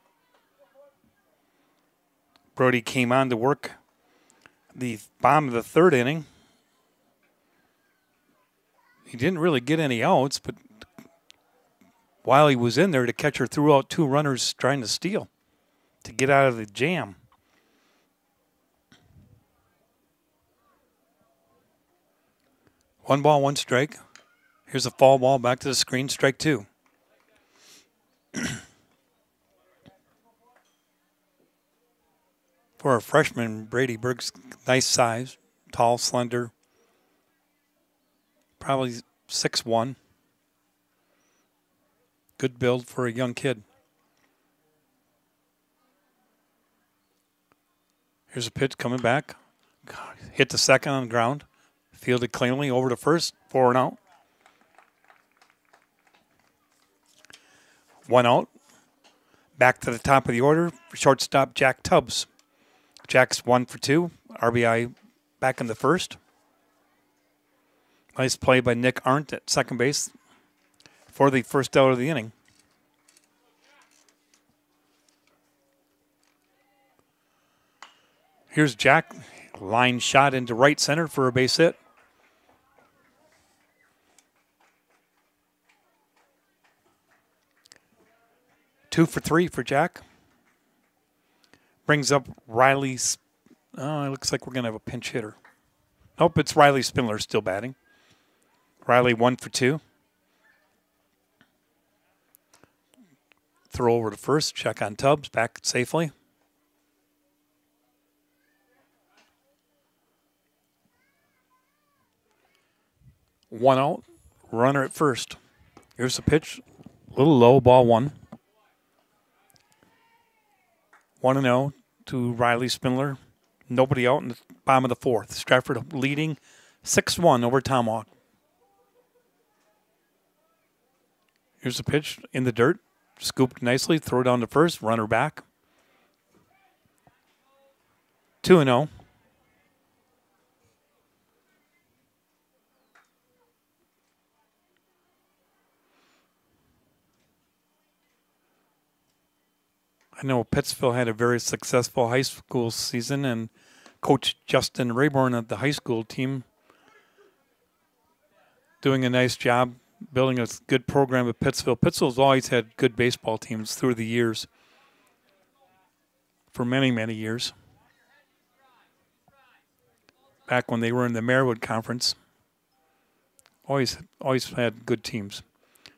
Brody came on to work the bottom of the 3rd inning. He didn't really get any outs, but while he was in there, the catcher threw out 2 runners trying to steal to get out of the jam. One ball, 1 strike. Here's a foul ball back to the screen, strike 2. For a freshman, Brady Berg's nice size, tall, slender, probably 6'1". Good build for a young kid. Here's a pitch coming back. Hit the second on the ground. Fielded cleanly over to first. 4 and out. 1 out. Back to the top of the order. Shortstop Jack Tubbs. Jack's 1 for 2. RBI back in the first. Nice play by Nick Arndt at second base for the first out of the inning. Here's Jack. Line shot into right center for a base hit. Two for 3 for Jack. Brings up Riley. Oh, it looks like we're going to have a pinch hitter. Nope, it's Riley Spindler still batting. Riley 1 for 2. Throw over to first. Check on Tubbs. Back safely. One out. Runner at first. Here's the pitch. A little low. Ball 1. 1-0 to Riley Spindler. Nobody out in the bottom of the fourth. Stratford leading 6-1 over Tomahawk. Here's the pitch in the dirt. Scooped nicely. Throw down to first. Runner back. 2-0. I know Pittsville had a very successful high school season, and Coach Justin Rayburn of the high school team doing a nice job building a good program at Pittsville. Pittsville's always had good baseball teams through the years, for many, many years. Back when they were in the Marewood Conference, always had good teams.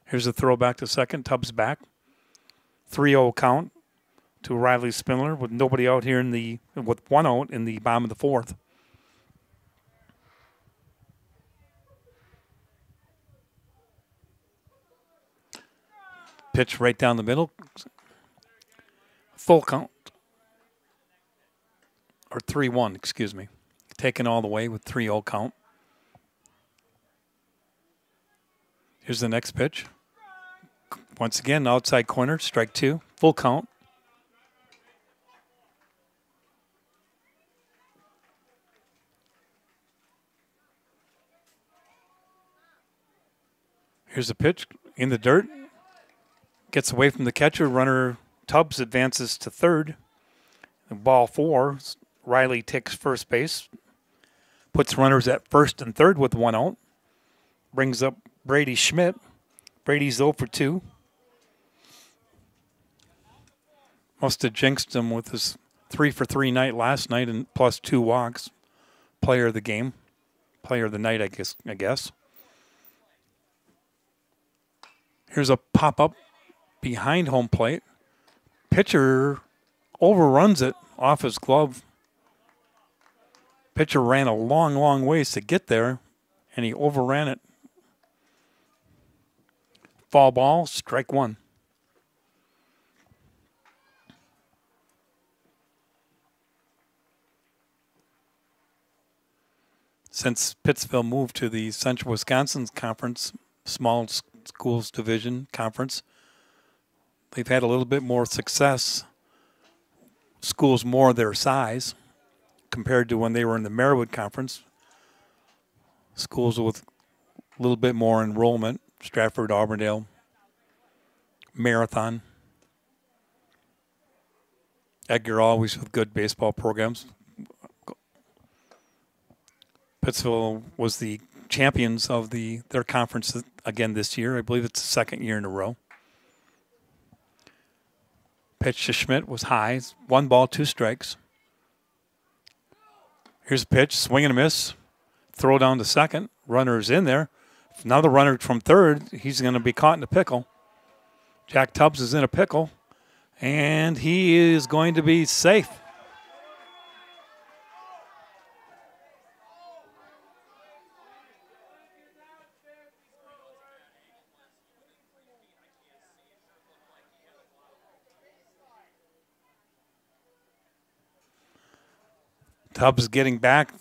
Here's a throw back to second. Tubbs back. 3-0 count to Riley Spindler with nobody out here with 1 out in the bottom of the fourth. Pitch right down the middle. Full count. Or 3-1, excuse me. Taken all the way with 3-0 count. Here's the next pitch. Once again, outside corner, strike 2. Full count. Here's the pitch in the dirt. Gets away from the catcher. Runner Tubbs advances to third. Ball 4. Riley takes first base. Puts runners at first and third with 1 out. Brings up Brady Schmidt. Brady's 0 for 2. Must have jinxed him with his 3 for 3 night last night and plus 2 walks. Player of the game. Player of the night, I guess. Here's a pop-up behind home plate. Pitcher overruns it off his glove. Pitcher ran a long, long ways to get there, and he overran it. Foul ball, strike 1. Since Pittsville moved to the Central Wisconsin Conference, small schools division conference, they've had a little bit more success. Schools more their size compared to when they were in the Marewood Conference. Schools with a little bit more enrollment. Stratford, Auburndale, Marathon. Edgar always with good baseball programs. Pittsville was the champions of their conference again this year. I believe it's the second year in a row. Pitch to Schmidt was high. 1 ball, 2 strikes. Here's a pitch, swing and a miss. Throw down to second. Runner's in there. Now the runner from third, he's going to be caught in a pickle. Jack Tubbs is in a pickle, and he is going to be safe. Tubbs getting back.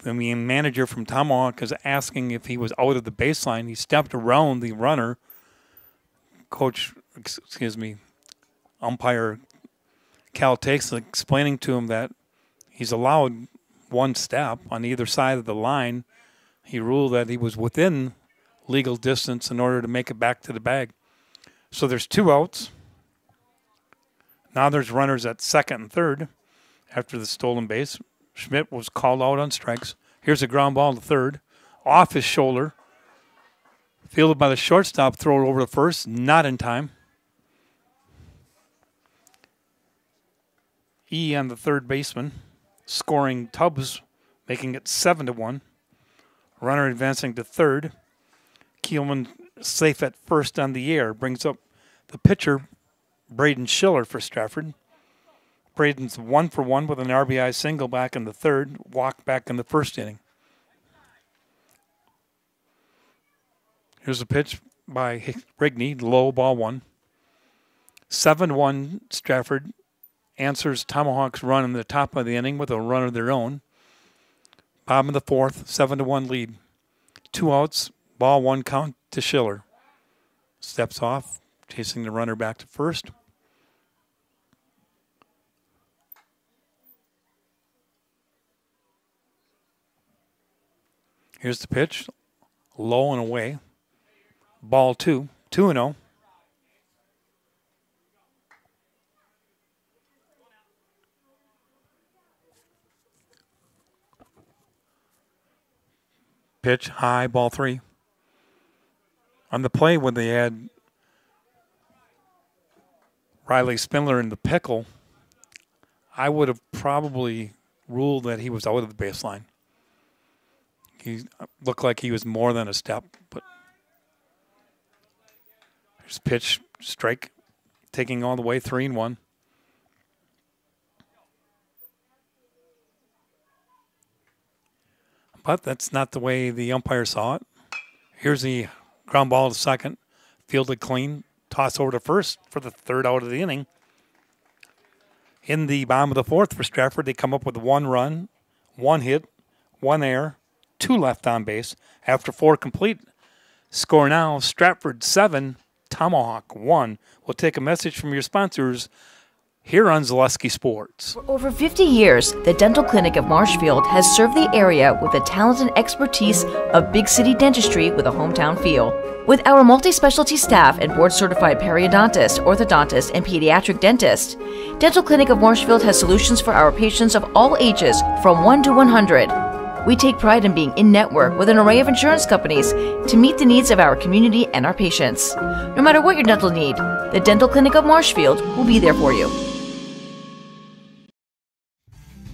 The manager from Tomahawk is asking if he was out of the baseline. He stepped around the runner. Umpire Cal Takes explaining to him that he's allowed one step on either side of the line. He ruled that he was within legal distance in order to make it back to the bag. So there's 2 outs. Now there's runners at second and third after the stolen base. Schmidt was called out on strikes. Here's a ground ball to third. Off his shoulder. Fielded by the shortstop, throw it over to first. Not in time. E on the third baseman. Scoring Tubbs, making it 7-1. Runner advancing to third. Kielman safe at first on the air. Brings up the pitcher, Braden Schiller for Stratford. Braden's 1 for 1 with an RBI single back in the third, walk back in the first inning. Here's a pitch by Rigney, low, ball 1. 7-1 Stratford answers Tomahawk's run in the top of the inning with a run of their own. Bottom of the fourth, 7-1 lead. 2 outs, ball 1 count to Schiller. Steps off, chasing the runner back to first. Here's the pitch, low and away. Ball 2, 2-0. Pitch, high, ball 3. On the play when they had Riley Spindler in the pickle, I would have probably ruled that he was out of the baseline. He looked like he was more than a step, but there's pitch, strike, taking all the way, 3-1. But that's not the way the umpire saw it. Here's the ground ball to second, fielded clean, toss over to first for the 3rd out of the inning. In the bottom of the 4th for Stratford, they come up with 1 run, 1 hit, 1 error, 2 left on base. After 4 complete, score now, Stratford 7, Tomahawk 1. We'll take a message from your sponsors here on Zaleski Sports. For over 50 years, the Dental Clinic of Marshfield has served the area with the talent and expertise of big city dentistry with a hometown feel. With our multi-specialty staff and board-certified periodontist, orthodontist, and pediatric dentist, Dental Clinic of Marshfield has solutions for our patients of all ages from 1 to 100. We take pride in being in-network with an array of insurance companies to meet the needs of our community and our patients. No matter what your dental need, the Dental Clinic of Marshfield will be there for you.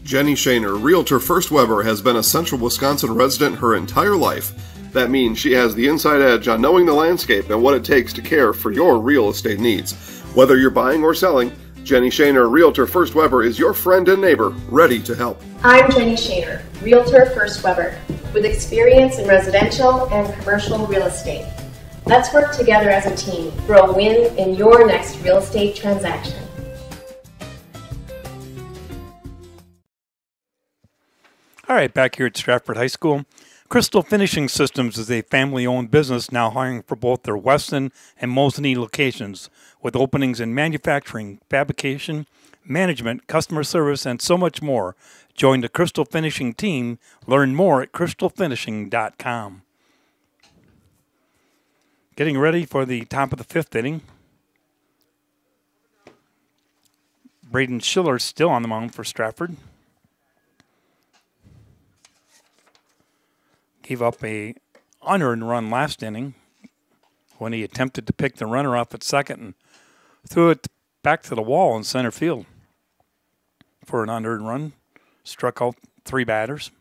Jenny Shaner, Realtor First Weber, has been a Central Wisconsin resident her entire life. That means she has the inside edge on knowing the landscape and what it takes to care for your real estate needs. Whether you're buying or selling, Jenny Shaner, Realtor First Weber, is your friend and neighbor, ready to help. I'm Jenny Shaner, Realtor First Weber, with experience in residential and commercial real estate. Let's work together as a team for a win in your next real estate transaction. All right, back here at Stratford High School. Crystal Finishing Systems is a family-owned business now hiring for both their Weston and Mosinee locations, with openings in manufacturing, fabrication, management, customer service, and so much more. Join the Crystal Finishing team. Learn more at crystalfinishing.com. Getting ready for the top of the 5th inning. Braden Schiller still on the mound for Stratford. Gave up a unearned run last inning when he attempted to pick the runner off at second and threw it back to the wall in center field for an unearned run. Struck out 3 batters.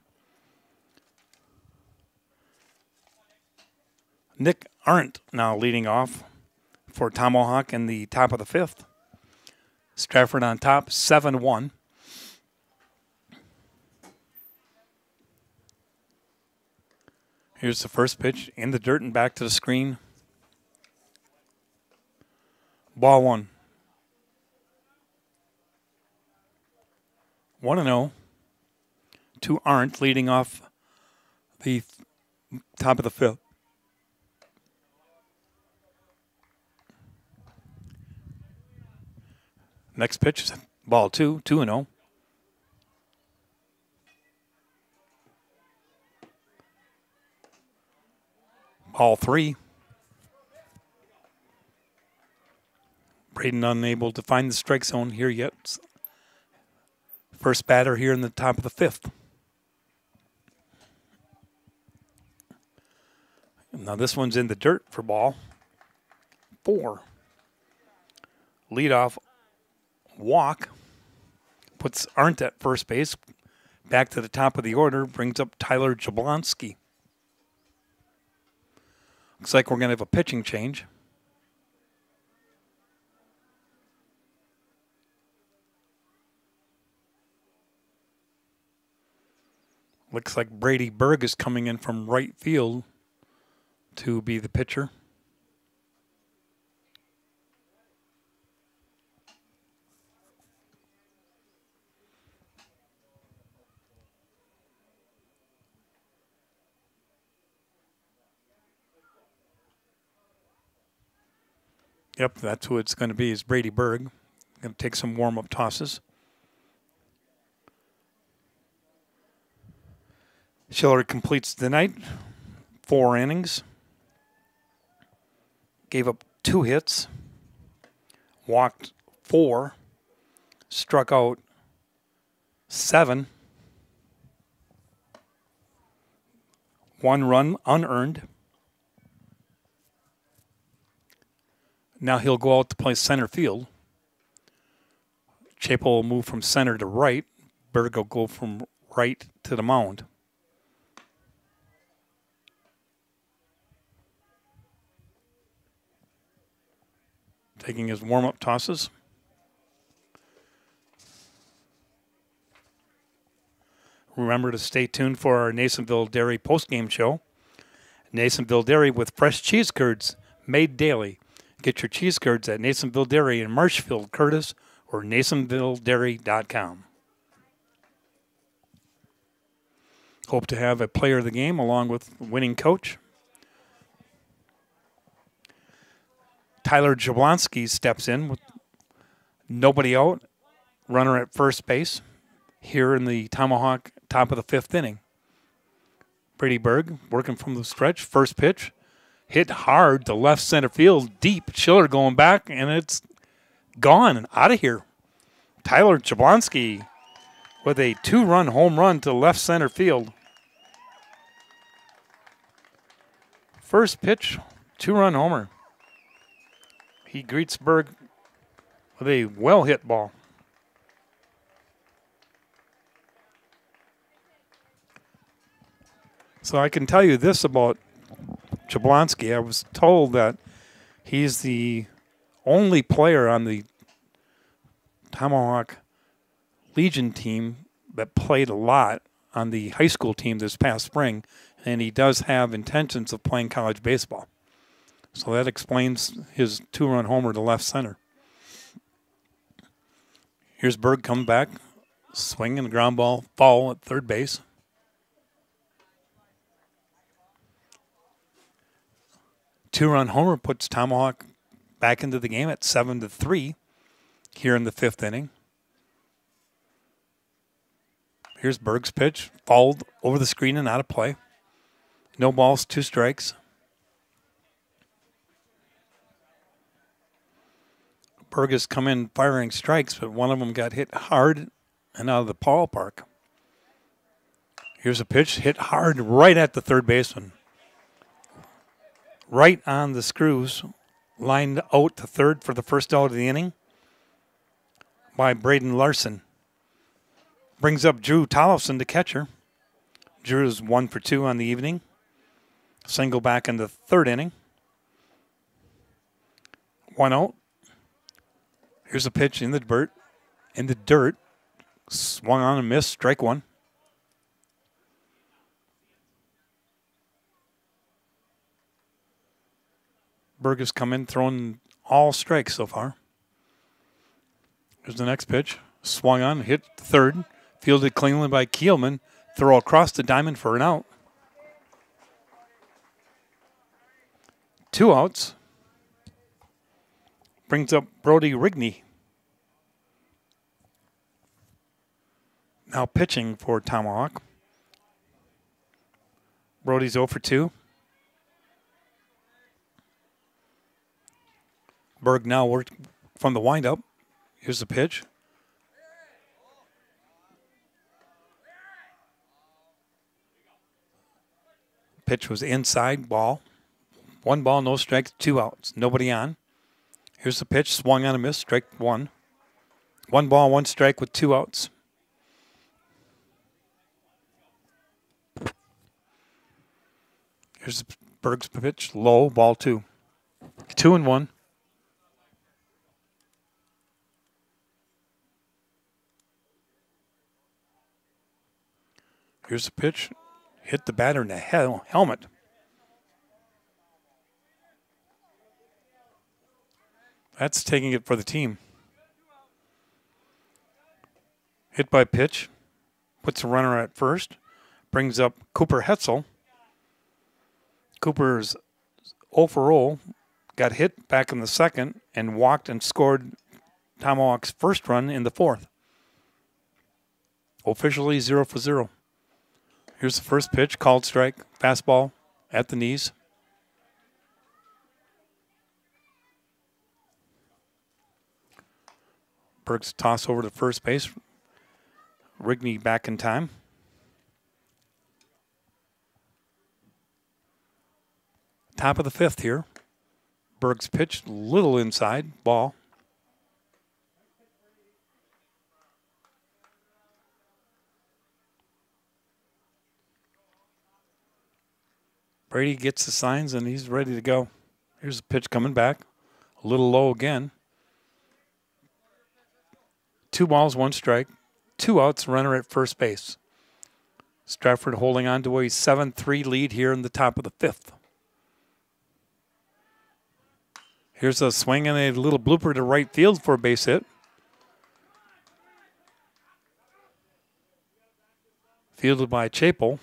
Nick Arndt now leading off for Tomahawk in the top of the 5th. Stratford on top, 7-1. Here's the first pitch in the dirt and back to the screen. Ball 1. 1-0. to Arndt, leading off the top of the fifth. Next pitch is ball 2, 2-0. Ball 3. Braden unable to find the strike zone here yet. First batter here in the top of the fifth. Now this one's in the dirt for ball 4. Leadoff walk puts Arndt at first base. Back to the top of the order, brings up Tyler Jablonski. Looks like we're going to have a pitching change. Looks like Brady Berg is coming in from right field to be the pitcher. Yep, that's who it's going to be, is Brady Berg. Going to take some warm-up tosses. Schiller completes the night, 4 innings. Gave up 2 hits, walked 4, struck out 7, 1 run unearned. Now he'll go out to play center field. Chapel will move from center to right. Berg will go from right to the mound. Taking his warm-up tosses. Remember to stay tuned for our Nasonville Dairy postgame show. Nasonville Dairy with fresh cheese curds made daily. Get your cheese curds at Nasonville Dairy in Marshfield, Curtis, or NasonvilleDairy.com. Hope to have a player of the game along with winning coach. Tyler Jablonski steps in with nobody out, runner at first base here in the Tomahawk top of the 5th inning. Brady Berg working from the stretch, first pitch, hit hard to left center field, deep. Schiller going back, and it's gone and out of here. Tyler Jablonski with a 2-run home run to left center field. First pitch, 2-run homer. He greets Berg with a well-hit ball. So I can tell you this about Jablonski. I was told that he's the only player on the Tomahawk Legion team that played a lot on the high school team this past spring, and he does have intentions of playing college baseball. So that explains his 2-run homer to left center. Here's Berg coming back, swinging the ground ball, foul at third base. Two-run homer puts Tomahawk back into the game at 7-3 here in the 5th inning. Here's Berg's pitch, fouled over the screen and out of play. No balls, 2 strikes. Berg has come in firing strikes, but one of them got hit hard and out of the ballpark. Here's a pitch, hit hard right at the third baseman. Right on the screws, lined out to third for the first out of the inning by Braden Larson. Brings up Drew Tollefson, the catcher. Drew is 1 for 2 on the evening. Single back in the 3rd inning. 1 out. Here's a pitch in the dirt. Swung on and missed, strike 1. Berg has come in throwing all strikes so far. Here's the next pitch. Swung on, hit third. Fielded cleanly by Kielman. Throw across the diamond for an out. 2 outs. Brings up Brody Rigney. Now pitching for Tomahawk. Brody's 0 for 2. Berg now worked from the windup. Here's the pitch. Pitch was inside, ball. 1 ball, no strikes, 2 outs. Nobody on. Here's the pitch, swung on a miss, strike 1. 1 ball, 1 strike with 2 outs. Here's Berg's pitch, low, ball 2. 2-1. Here's the pitch, hit the batter in the helmet. That's taking it for the team. Hit by pitch, puts a runner at first, brings up Cooper Hetzel. Cooper's 0 for 0, got hit back in the second and walked and scored Tomahawk's first run in the 4th. Officially 0 for 0. Here's the first pitch, called strike, fastball at the knees. Berg's toss over to first base. Rigney back in time. Top of the 5th here. Berg's pitch, little inside, ball. Brady gets the signs and he's ready to go. Here's the pitch coming back. A little low again. 2 balls, 1 strike. 2 outs, runner at first base. Stratford holding on to a 7-3 lead here in the top of the 5th. Here's a swing and a little blooper to right field for a base hit. Fielded by Chapel.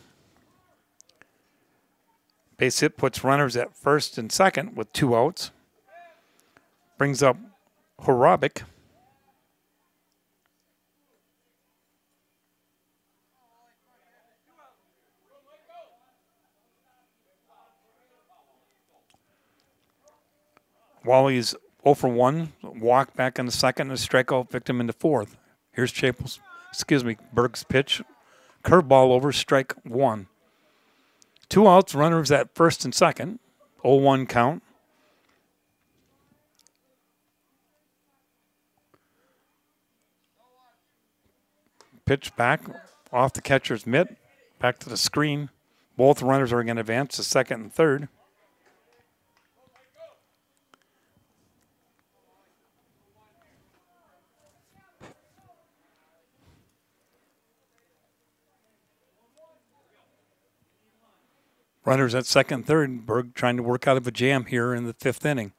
Base hit puts runners at first and second with 2 outs. Brings up Horabik. Wally's 0 for 1, walk back in the second, and a strikeout victim in the 4th. Here's Berg's pitch. Curveball over, strike 1. 2 outs, runners at first and second. 0-1 count. Pitch back off the catcher's mitt, back to the screen. Both runners are going to advance to second and third. Runners at second and third. Berg trying to work out of a jam here in the 5th inning.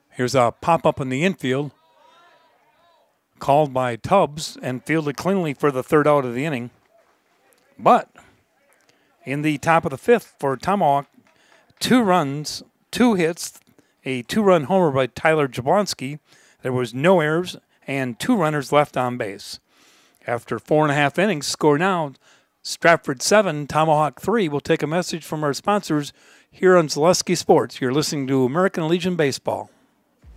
Here's a pop-up in the infield. Called by Tubbs and fielded cleanly for the 3rd out of the inning. But in the top of the 5th for Tomahawk, 2 runs, 2 hits, a 2-run homer by Tyler Jablonski. There was no errors and 2 runners left on base. After 4.5 innings, score now Stratford 7, Tomahawk 3. We'll take a message from our sponsors here on Zaleski Sports. You're listening to American Legion Baseball.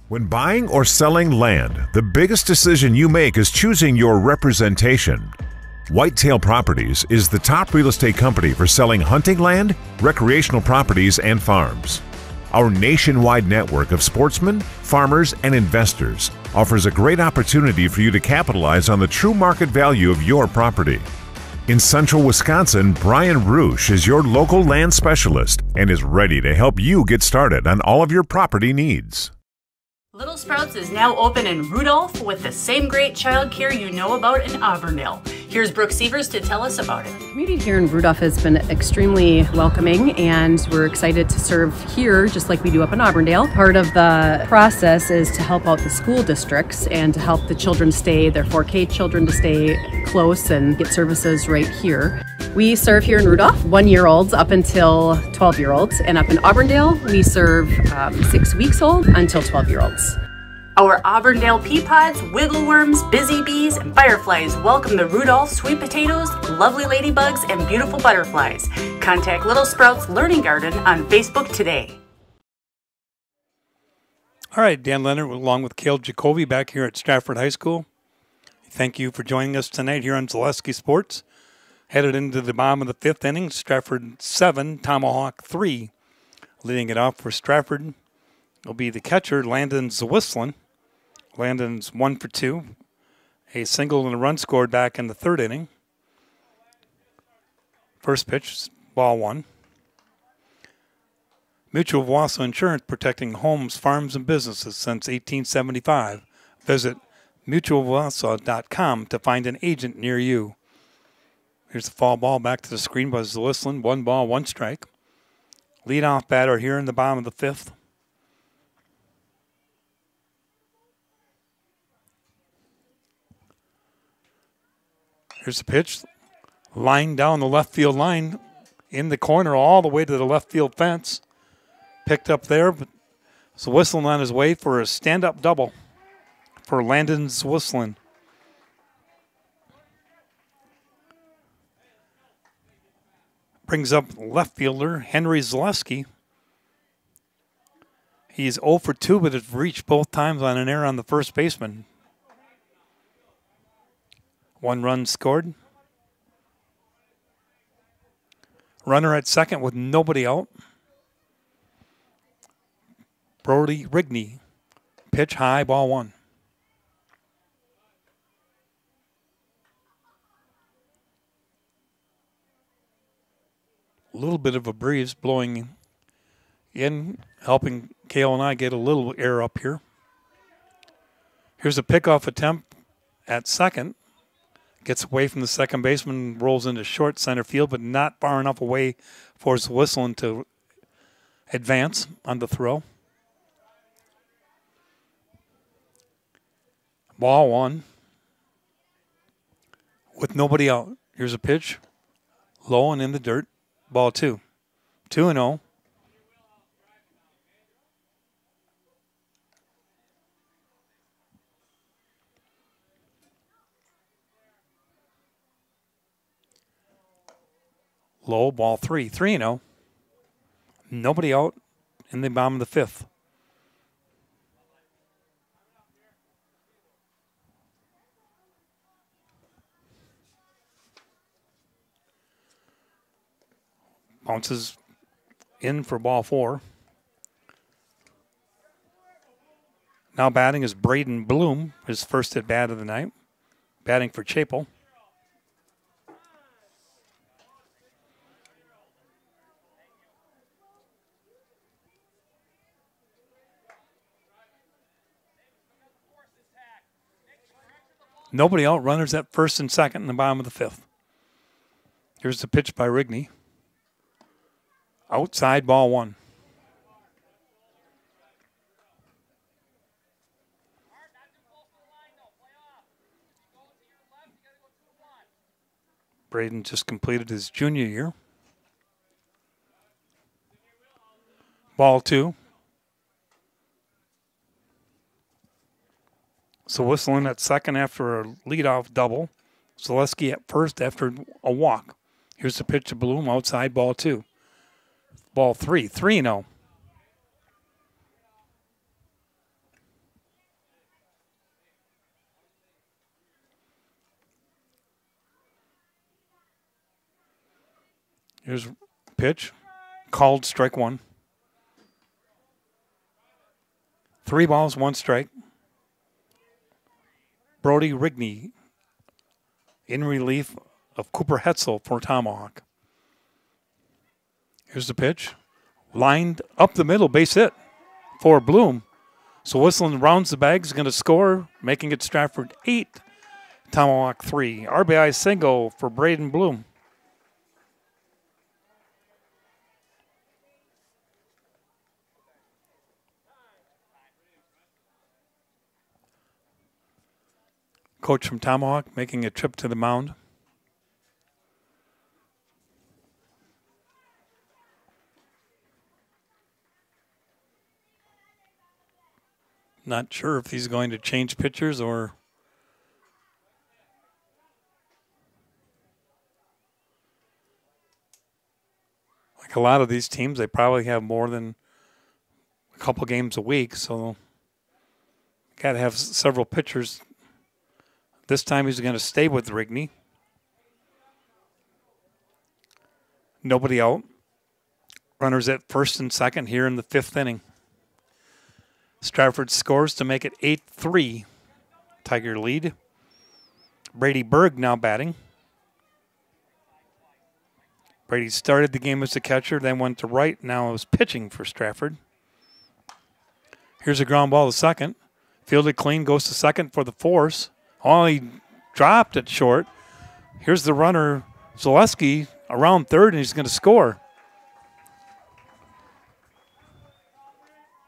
When buying or selling land, the biggest decision you make is choosing your representation. Whitetail Properties is the top real estate company for selling hunting land, recreational properties, and farms. Our nationwide network of sportsmen, farmers, and investors offers a great opportunity for you to capitalize on the true market value of your property. In central Wisconsin, Brian Roosh is your local land specialist and is ready to help you get started on all of your property needs. Little Sprouts is now open in Rudolph with the same great childcare you know about in Auburndale. Here's Brooke Sievers to tell us about it. The community here in Rudolph has been extremely welcoming, and we're excited to serve here just like we do up in Auburndale. Part of the process is to help out the school districts and to help the children stay, their 4K children to stay close and get services right here. We serve here in Rudolph 1-year-olds up until 12-year-olds, and up in Auburndale we serve 6 weeks old until 12-year-olds. Our Auburndale pea pods, wiggleworms, busy bees, and fireflies welcome the Rudolph sweet potatoes, lovely ladybugs, and beautiful butterflies. Contact Little Sprouts Learning Garden on Facebook today. All right, Dan Leonard along with Cale Jacoby back here at Stratford High School. Thank you for joining us tonight here on Zaleski Sports. Headed into the bottom of the 5th inning, Stratford 7, Tomahawk 3. Leading it off for Stratford will be the catcher, Landon Zwisslen. Landon's 1 for 2. A single and a run scored back in the 3rd inning. First pitch, ball 1. Mutual of Wausau Insurance, protecting homes, farms, and businesses since 1875. Visit mutualwausau.com to find an agent near you. Here's the foul ball back to the screen by Zwisslen. 1 ball, 1 strike. Leadoff batter here in the bottom of the 5th. Here's the pitch. Line down the left field line in the corner all the way to the left field fence. Picked up there, but Zwisslen on his way for a stand-up double for Landon Zwisslen. Brings up left fielder Henry Zaleski. He's 0 for 2, but has reached both times on an error on the first baseman. 1 run scored. Runner at second with nobody out. Brody Rigney. Pitch high, ball 1. A little bit of a breeze blowing in, helping Cale and I get a little air up here. Here's a pickoff attempt at second. Gets away from the second baseman, rolls into short center field, but not far enough away for his Zwisslen to advance on the throw. Ball 1 with nobody out. Here's a pitch, low and in the dirt. Ball 2. 2-0. Low, ball 3. 3-0. Nobody out in the bottom of the 5th. Bounces in for ball 4. Now batting is Braden Bloom, his first at bat of the night. Batting for Chapel. Nobody out, runners at first and second in the bottom of the 5th. Here's the pitch by Rigney. Outside, ball 1. Braden just completed his junior year. Ball 2. So Zwisslen at second after a leadoff double. Zaleski at first after a walk. Here's the pitch to Bloom, outside, ball 2. Ball 3, 3-0. Here's pitch, called strike 1. 3 balls, 1 strike. Brody Rigney in relief of Cooper Hetzel for Tomahawk. Here's the pitch. Lined up the middle, base hit for Bloom. So Zwisslen rounds the bag, is going to score, making it Stratford 8, Tomahawk 3. RBI single for Braden Bloom. Coach from Tomahawk making a trip to the mound. Not sure if he's going to change pitchers or... Like a lot of these teams, they probably have more than a couple games a week, so got to have several pitchers. This time he's going to stay with Rigney. Nobody out. Runners at first and second here in the 5th inning. Stratford scores to make it 8-3. Tiger lead. Brady Berg now batting. Brady started the game as a catcher, then went to right. Now is pitching for Stratford. Here's a ground ball to second. Fielded clean, goes to second for the force. Oh, he dropped it short. Here's the runner, Zaleski, around third, and he's going to score.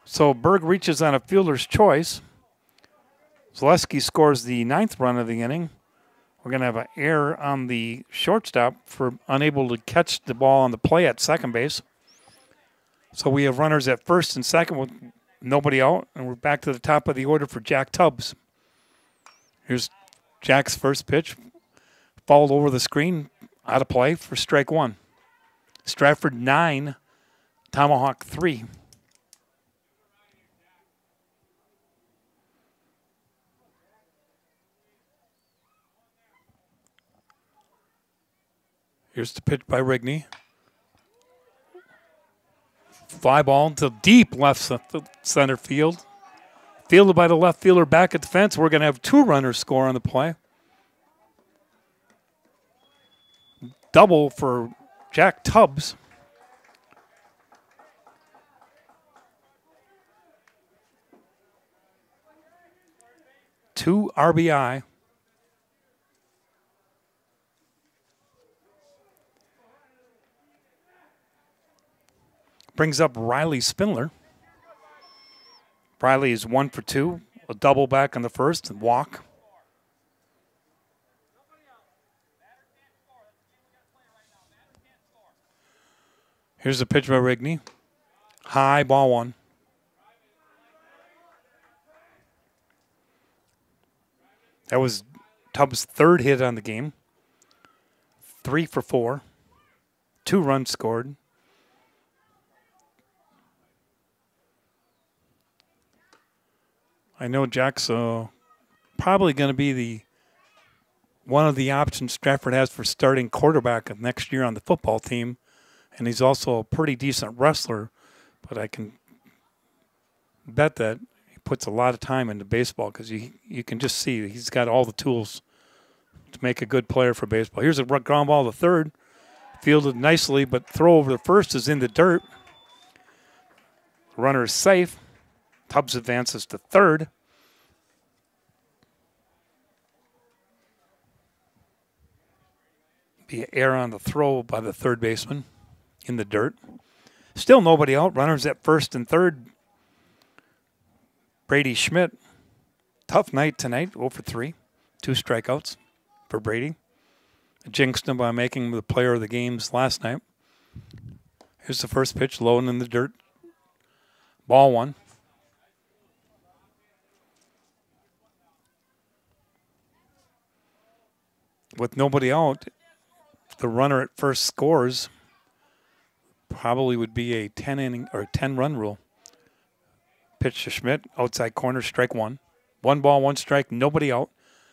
So Berg reaches on a fielder's choice. Zaleski scores the 9th run of the inning. We're going to have an error on the shortstop for unable to catch the ball on the play at second base. So we have runners at first and second with nobody out, and we're back to the top of the order for Jack Tubbs. Here's Jack's first pitch. Fouled over the screen, out of play for strike one. Stratford 9, Tomahawk 3. Here's the pitch by Rigney. Fly ball to deep left center field. Fielded by the left fielder back at the fence. We're going to have 2 runners score on the play. Double for Jack Tubbs. Two RBI. Brings up Riley Spindler. Riley is 1 for 2. A double back on the first and walk. Here's the pitch by Rigney. High, ball one. That was Tubbs' 3rd hit on the game. 3 for 4. 2 runs scored. I know Jack's probably going to be one of the options Stratford has for starting quarterback next year on the football team, and he's also a pretty decent wrestler, but I can bet that he puts a lot of time into baseball because you can just see he's got all the tools to make a good player for baseball. Here's a ground ball to third, fielded nicely, but throw over the first is in the dirt. Runner is safe. Tubbs advances to third. Be an error on the throw by the third baseman in the dirt. Still nobody out. Runners at first and third. Brady Schmidt. Tough night tonight, 0 for 3. 2 strikeouts for Brady. Jinxed him by making him the player of the games last night. Here's the first pitch, low and in the dirt. Ball one. With nobody out, the runner at first scores. Probably would be a 10-inning or 10-run rule. Pitch to Schmidt, outside corner, strike one. 1 ball, 1 strike, nobody out.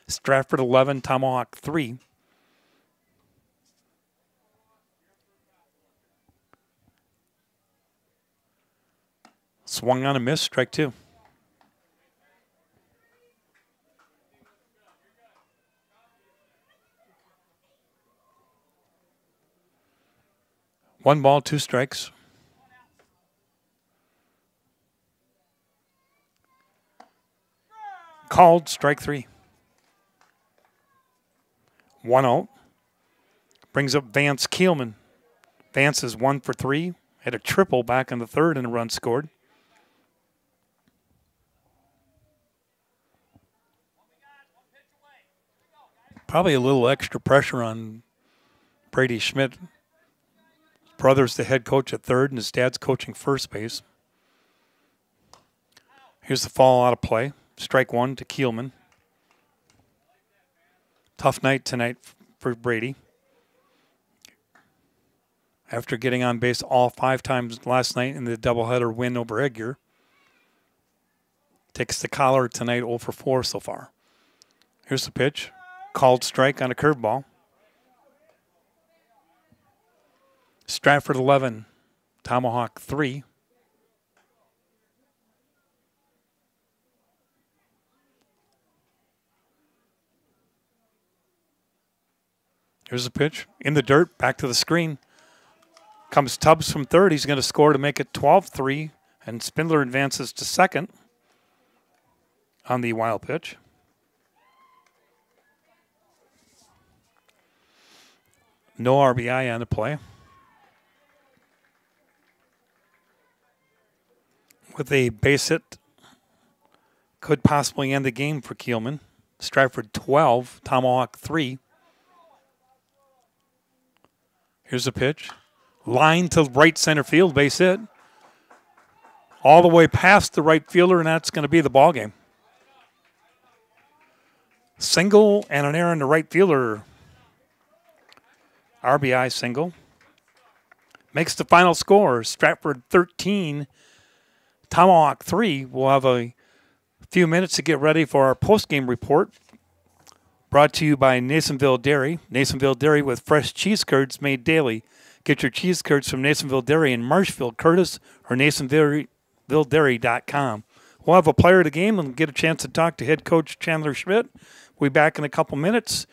Stratford 11, Tomahawk 3. Swung on a miss, strike 2. One ball, 2 strikes. Called, strike 3. 1 out. Brings up Vance Keelman. Vance is 1 for 3. Had a triple back in the third and a run scored. Probably a little extra pressure on Brady Schmidt. His brother's the head coach at third, and his dad's coaching first base. Here's the fall out of play. Strike one to Keelman. Tough night tonight for Brady. After getting on base all 5 times last night in the doubleheader win over Edgar. Takes the collar tonight 0 for 4 so far. Here's the pitch. Called strike on a curveball. Stratford 11, Tomahawk 3. Here's the pitch. In the dirt, back to the screen. Comes Tubbs from third. He's going to score to make it 12-3, and Spindler advances to second on the wild pitch. No RBI on the play. With a base hit, could possibly end the game for Keelman. Stratford 12, Tomahawk 3. Here's the pitch. Line to right center field, base hit. All the way past the right fielder, and that's going to be the ball game. Single and an error in the right fielder. RBI single. Makes the final score. Stratford 13, Tomahawk 3. We'll have a few minutes to get ready for our post-game report. Brought to you by Nasonville Dairy. Nasonville Dairy with fresh cheese curds made daily. Get your cheese curds from Nasonville Dairy in Marshfield, Curtis, or NasonvilleDairy.com. We'll have a player of the game and get a chance to talk to head coach Chandler Schmidt. We'll be back in a couple minutes.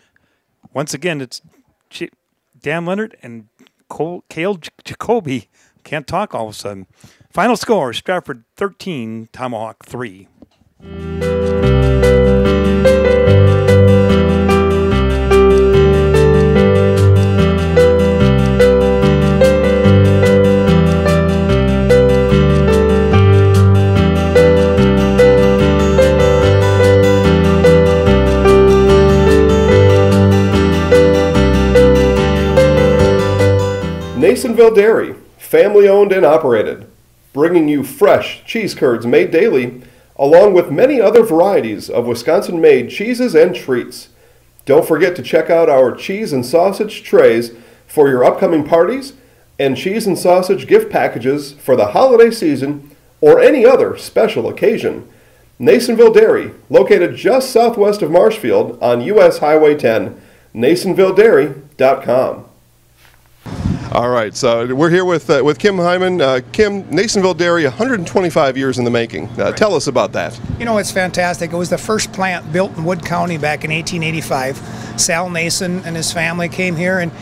Once again, it's Dan Leonard and Cale Jacoby. Can't talk all of a sudden. Final score, Stratford 13, Tomahawk 3. Nasonville Dairy, family owned and operated, bringing you fresh cheese curds made daily, along with many other varieties of Wisconsin-made cheeses and treats. Don't forget to check out our cheese and sausage trays for your upcoming parties and cheese and sausage gift packages for the holiday season or any other special occasion. Nasonville Dairy, located just southwest of Marshfield on U.S. Highway 10, NasonvilleDairy.com. All right, so we're here with Kim Hyman. Kim, Nasonville Dairy, 125 years in the making. Tell us about that. You know, it's fantastic. It was the first plant built in Wood County back in 1885. Sal Nason and his family came here, and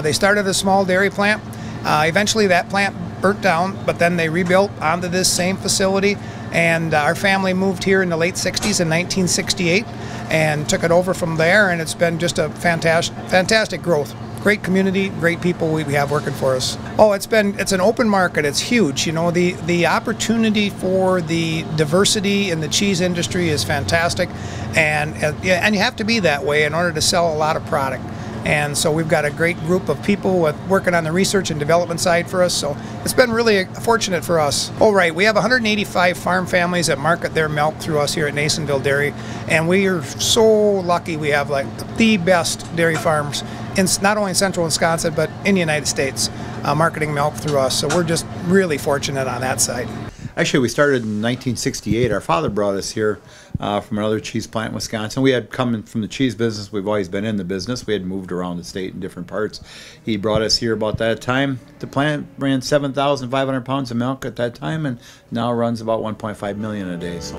they started a small dairy plant. Eventually that plant burnt down, but then they rebuilt onto this same facility, and our family moved here in the late 60s in 1968 and took it over from there, and it's been just a fantastic growth. Great community, great people we have working for us. Oh, it's an open market. It's huge. You know, the opportunity for the diversity in the cheese industry is fantastic, and you have to be that way in order to sell a lot of product. And so we've got a great group of people working on the research and development side for us. So it's been really fortunate for us. Oh, right. We have 185 farm families that market their milk through us here at Nasonville Dairy. And we are so lucky we have like the best dairy farms in not only in central Wisconsin, but in the United States, marketing milk through us. So we're just really fortunate on that side. Actually, we started in 1968. Our father brought us here from another cheese plant in Wisconsin. We had come from the cheese business. We've always been in the business. We had moved around the state in different parts. He brought us here about that time. The plant ran 7,500 pounds of milk at that time, and now runs about 1.5 million a day. So.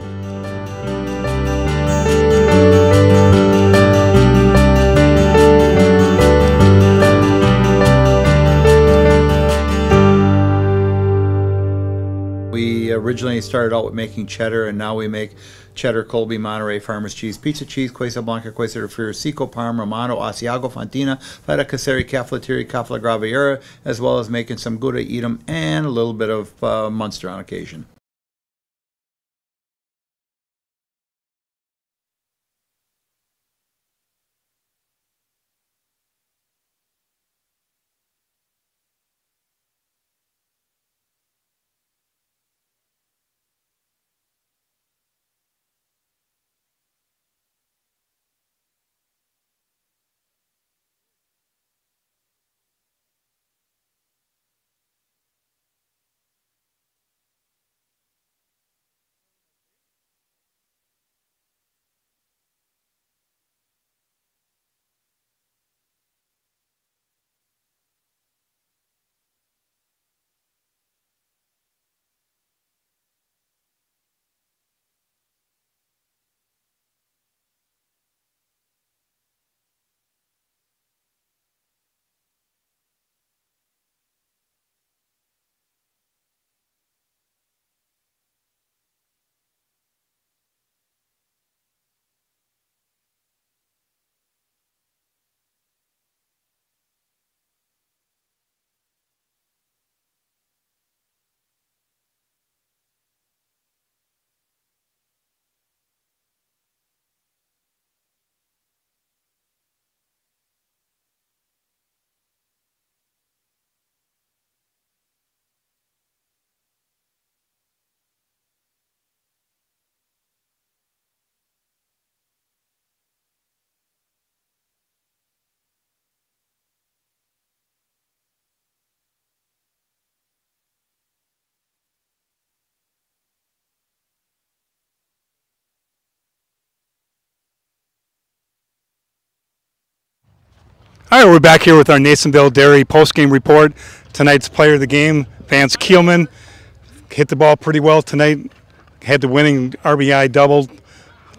We originally started out with making cheddar, and now we make cheddar, Colby, Monterey, Farmers cheese, pizza cheese, Quesa Blanca, Quesa de Friar, Seco, Parma, Romano, Asiago, Fontina, Feta Caseri, Cafflettieri, Cafla Graviera, as well as making some Gouda Edam and a little bit of Munster on occasion. All right, we're back here with our Nasonville Dairy postgame report. Tonight's player of the game, Vance Keelman, hit the ball pretty well tonight, had the winning RBI double.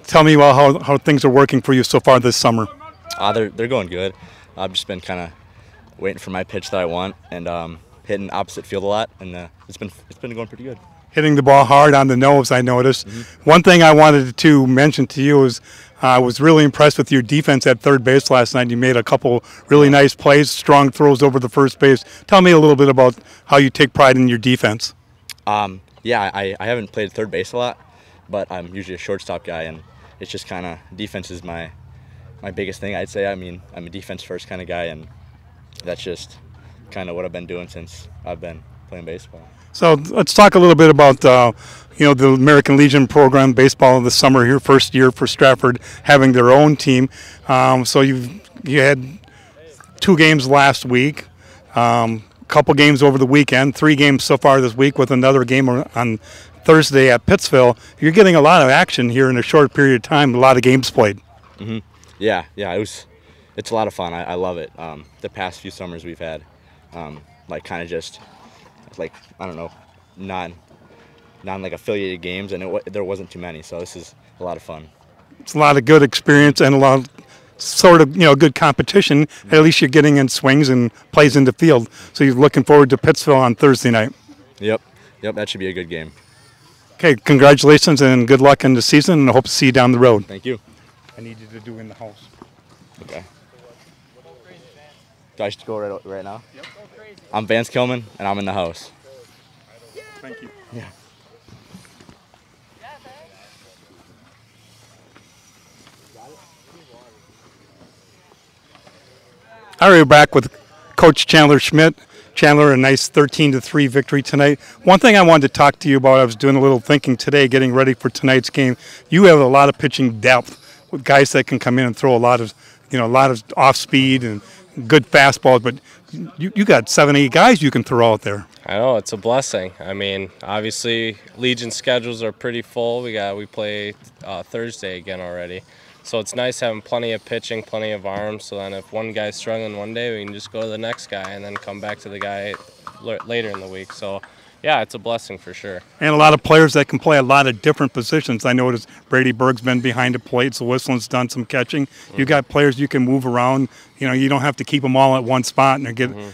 Tell me about how things are working for you so far this summer. They're going good. I've just been kind of waiting for my pitch that I want and hitting opposite field a lot, and it's been going pretty good. Hitting the ball hard on the nose, I noticed. One thing I wanted to mention to you is I was really impressed with your defense at third base last night. You made a couple really nice plays, strong throws over the first base. Tell me a little bit about how you take pride in your defense. Yeah, I haven't played third base a lot, but I'm usually a shortstop guy, and it's just kind of defense is my biggest thing, I'd say. I mean, I'm a defense first kind of guy, and that's just kind of what I've been doing since I've been playing baseball. So let's talk a little bit about the American Legion program, baseball this summer here, first year for Stratford having their own team. So you had 2 games last week, couple games over the weekend, 3 games so far this week with another game on Thursday at Pittsville. You're getting a lot of action here in a short period of time, a lot of games played. Yeah, it's a lot of fun. I love it. The past few summers we've had, like kind of just like, I don't know, non like affiliated games, and there wasn't too many, so this is a lot of fun. It's a lot of good experience and a lot of sort of good competition. At least you're getting in swings and plays in the field. So you're looking forward to Pittsville on Thursday night. Yep, that should be a good game. Okay, congratulations and good luck in the season, and I hope to see you down the road. Thank you. I need you to do in the house. Okay. Do I just go right now? Yep. I'm Vance Keelman, and I'm in the house. Thank you. Yeah. All right, we're back with Coach Chandler Schmidt. Chandler, a nice 13-3 victory tonight. One thing I wanted to talk to you about, I was doing a little thinking today, getting ready for tonight's game. You have a lot of pitching depth with guys that can come in and throw a lot of off speed and good fastballs, but you got 7-8 guys you can throw out there. I know, it's a blessing. I mean, obviously Legion schedules are pretty full. We play Thursday again already. So it's nice having plenty of pitching, plenty of arms, so then if one guy's struggling one day, we can just go to the next guy and then come back to the guy later in the week. So yeah, it's a blessing for sure. And a lot of players that can play a lot of different positions. I noticed Brady Berg's been behind the plate, so Whistlin's done some catching. You got players you can move around. You don't have to keep them all at one spot, and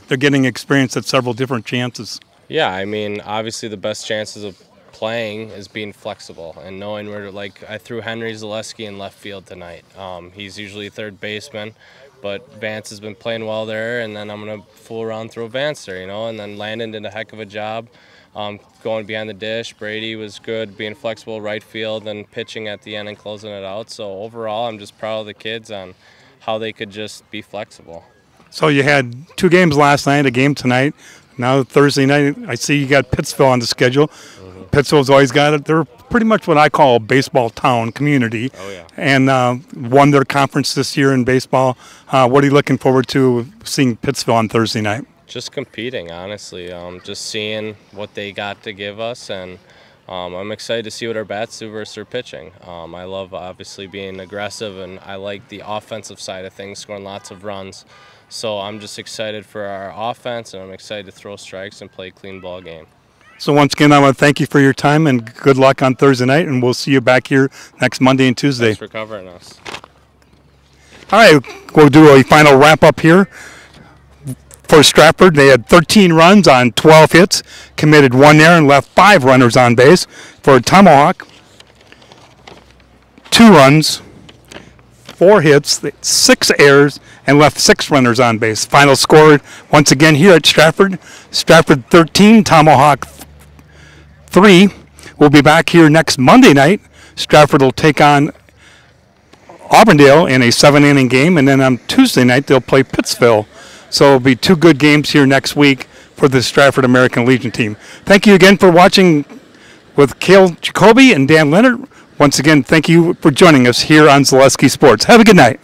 they're getting experience at several different chances. Yeah, I mean, obviously the best chances of playing is being flexible and knowing where to, like, I threw Henry Zaleski in left field tonight. He's usually third baseman, but Vance has been playing well there, and then I'm going to fool around, throw Vance there, and then Landon did a heck of a job going behind the dish. Brady was good being flexible right field and pitching at the end and closing it out. So overall, I'm just proud of the kids on how they could just be flexible. So you had 2 games last night, a game tonight. Now Thursday night, I see you got Pittsville on the schedule. Pittsville's always got it. They're pretty much what I call a baseball town community. Oh, yeah. And won their conference this year in baseball. What are you looking forward to seeing Pittsville on Thursday night? Just competing, honestly. Just seeing what they got to give us, and I'm excited to see what our bats do versus their pitching. I love, obviously, being aggressive, and I like the offensive side of things, scoring lots of runs. So I'm just excited for our offense, and I'm excited to throw strikes and play a clean ball game. So once again, I want to thank you for your time, and good luck on Thursday night, and we'll see you back here next Monday and Tuesday. Thanks for covering us. All right, we'll do a final wrap-up here. For Stratford, they had 13 runs on 12 hits, committed 1 error, and left 5 runners on base. For Tomahawk, 2 runs, 4 hits, 6 errors, and left 6 runners on base. Final score, once again here at Stratford, Stratford 13, Tomahawk 3. We'll be back here next Monday night. Stratford will take on Auburndale in a 7-inning game, and then on Tuesday night they'll play Pittsville. So it'll be 2 good games here next week for the Stratford American Legion team. Thank you again for watching with Cale Jacoby and Dan Leonard. Once again, thank you for joining us here on Zaleski Sports. Have a good night.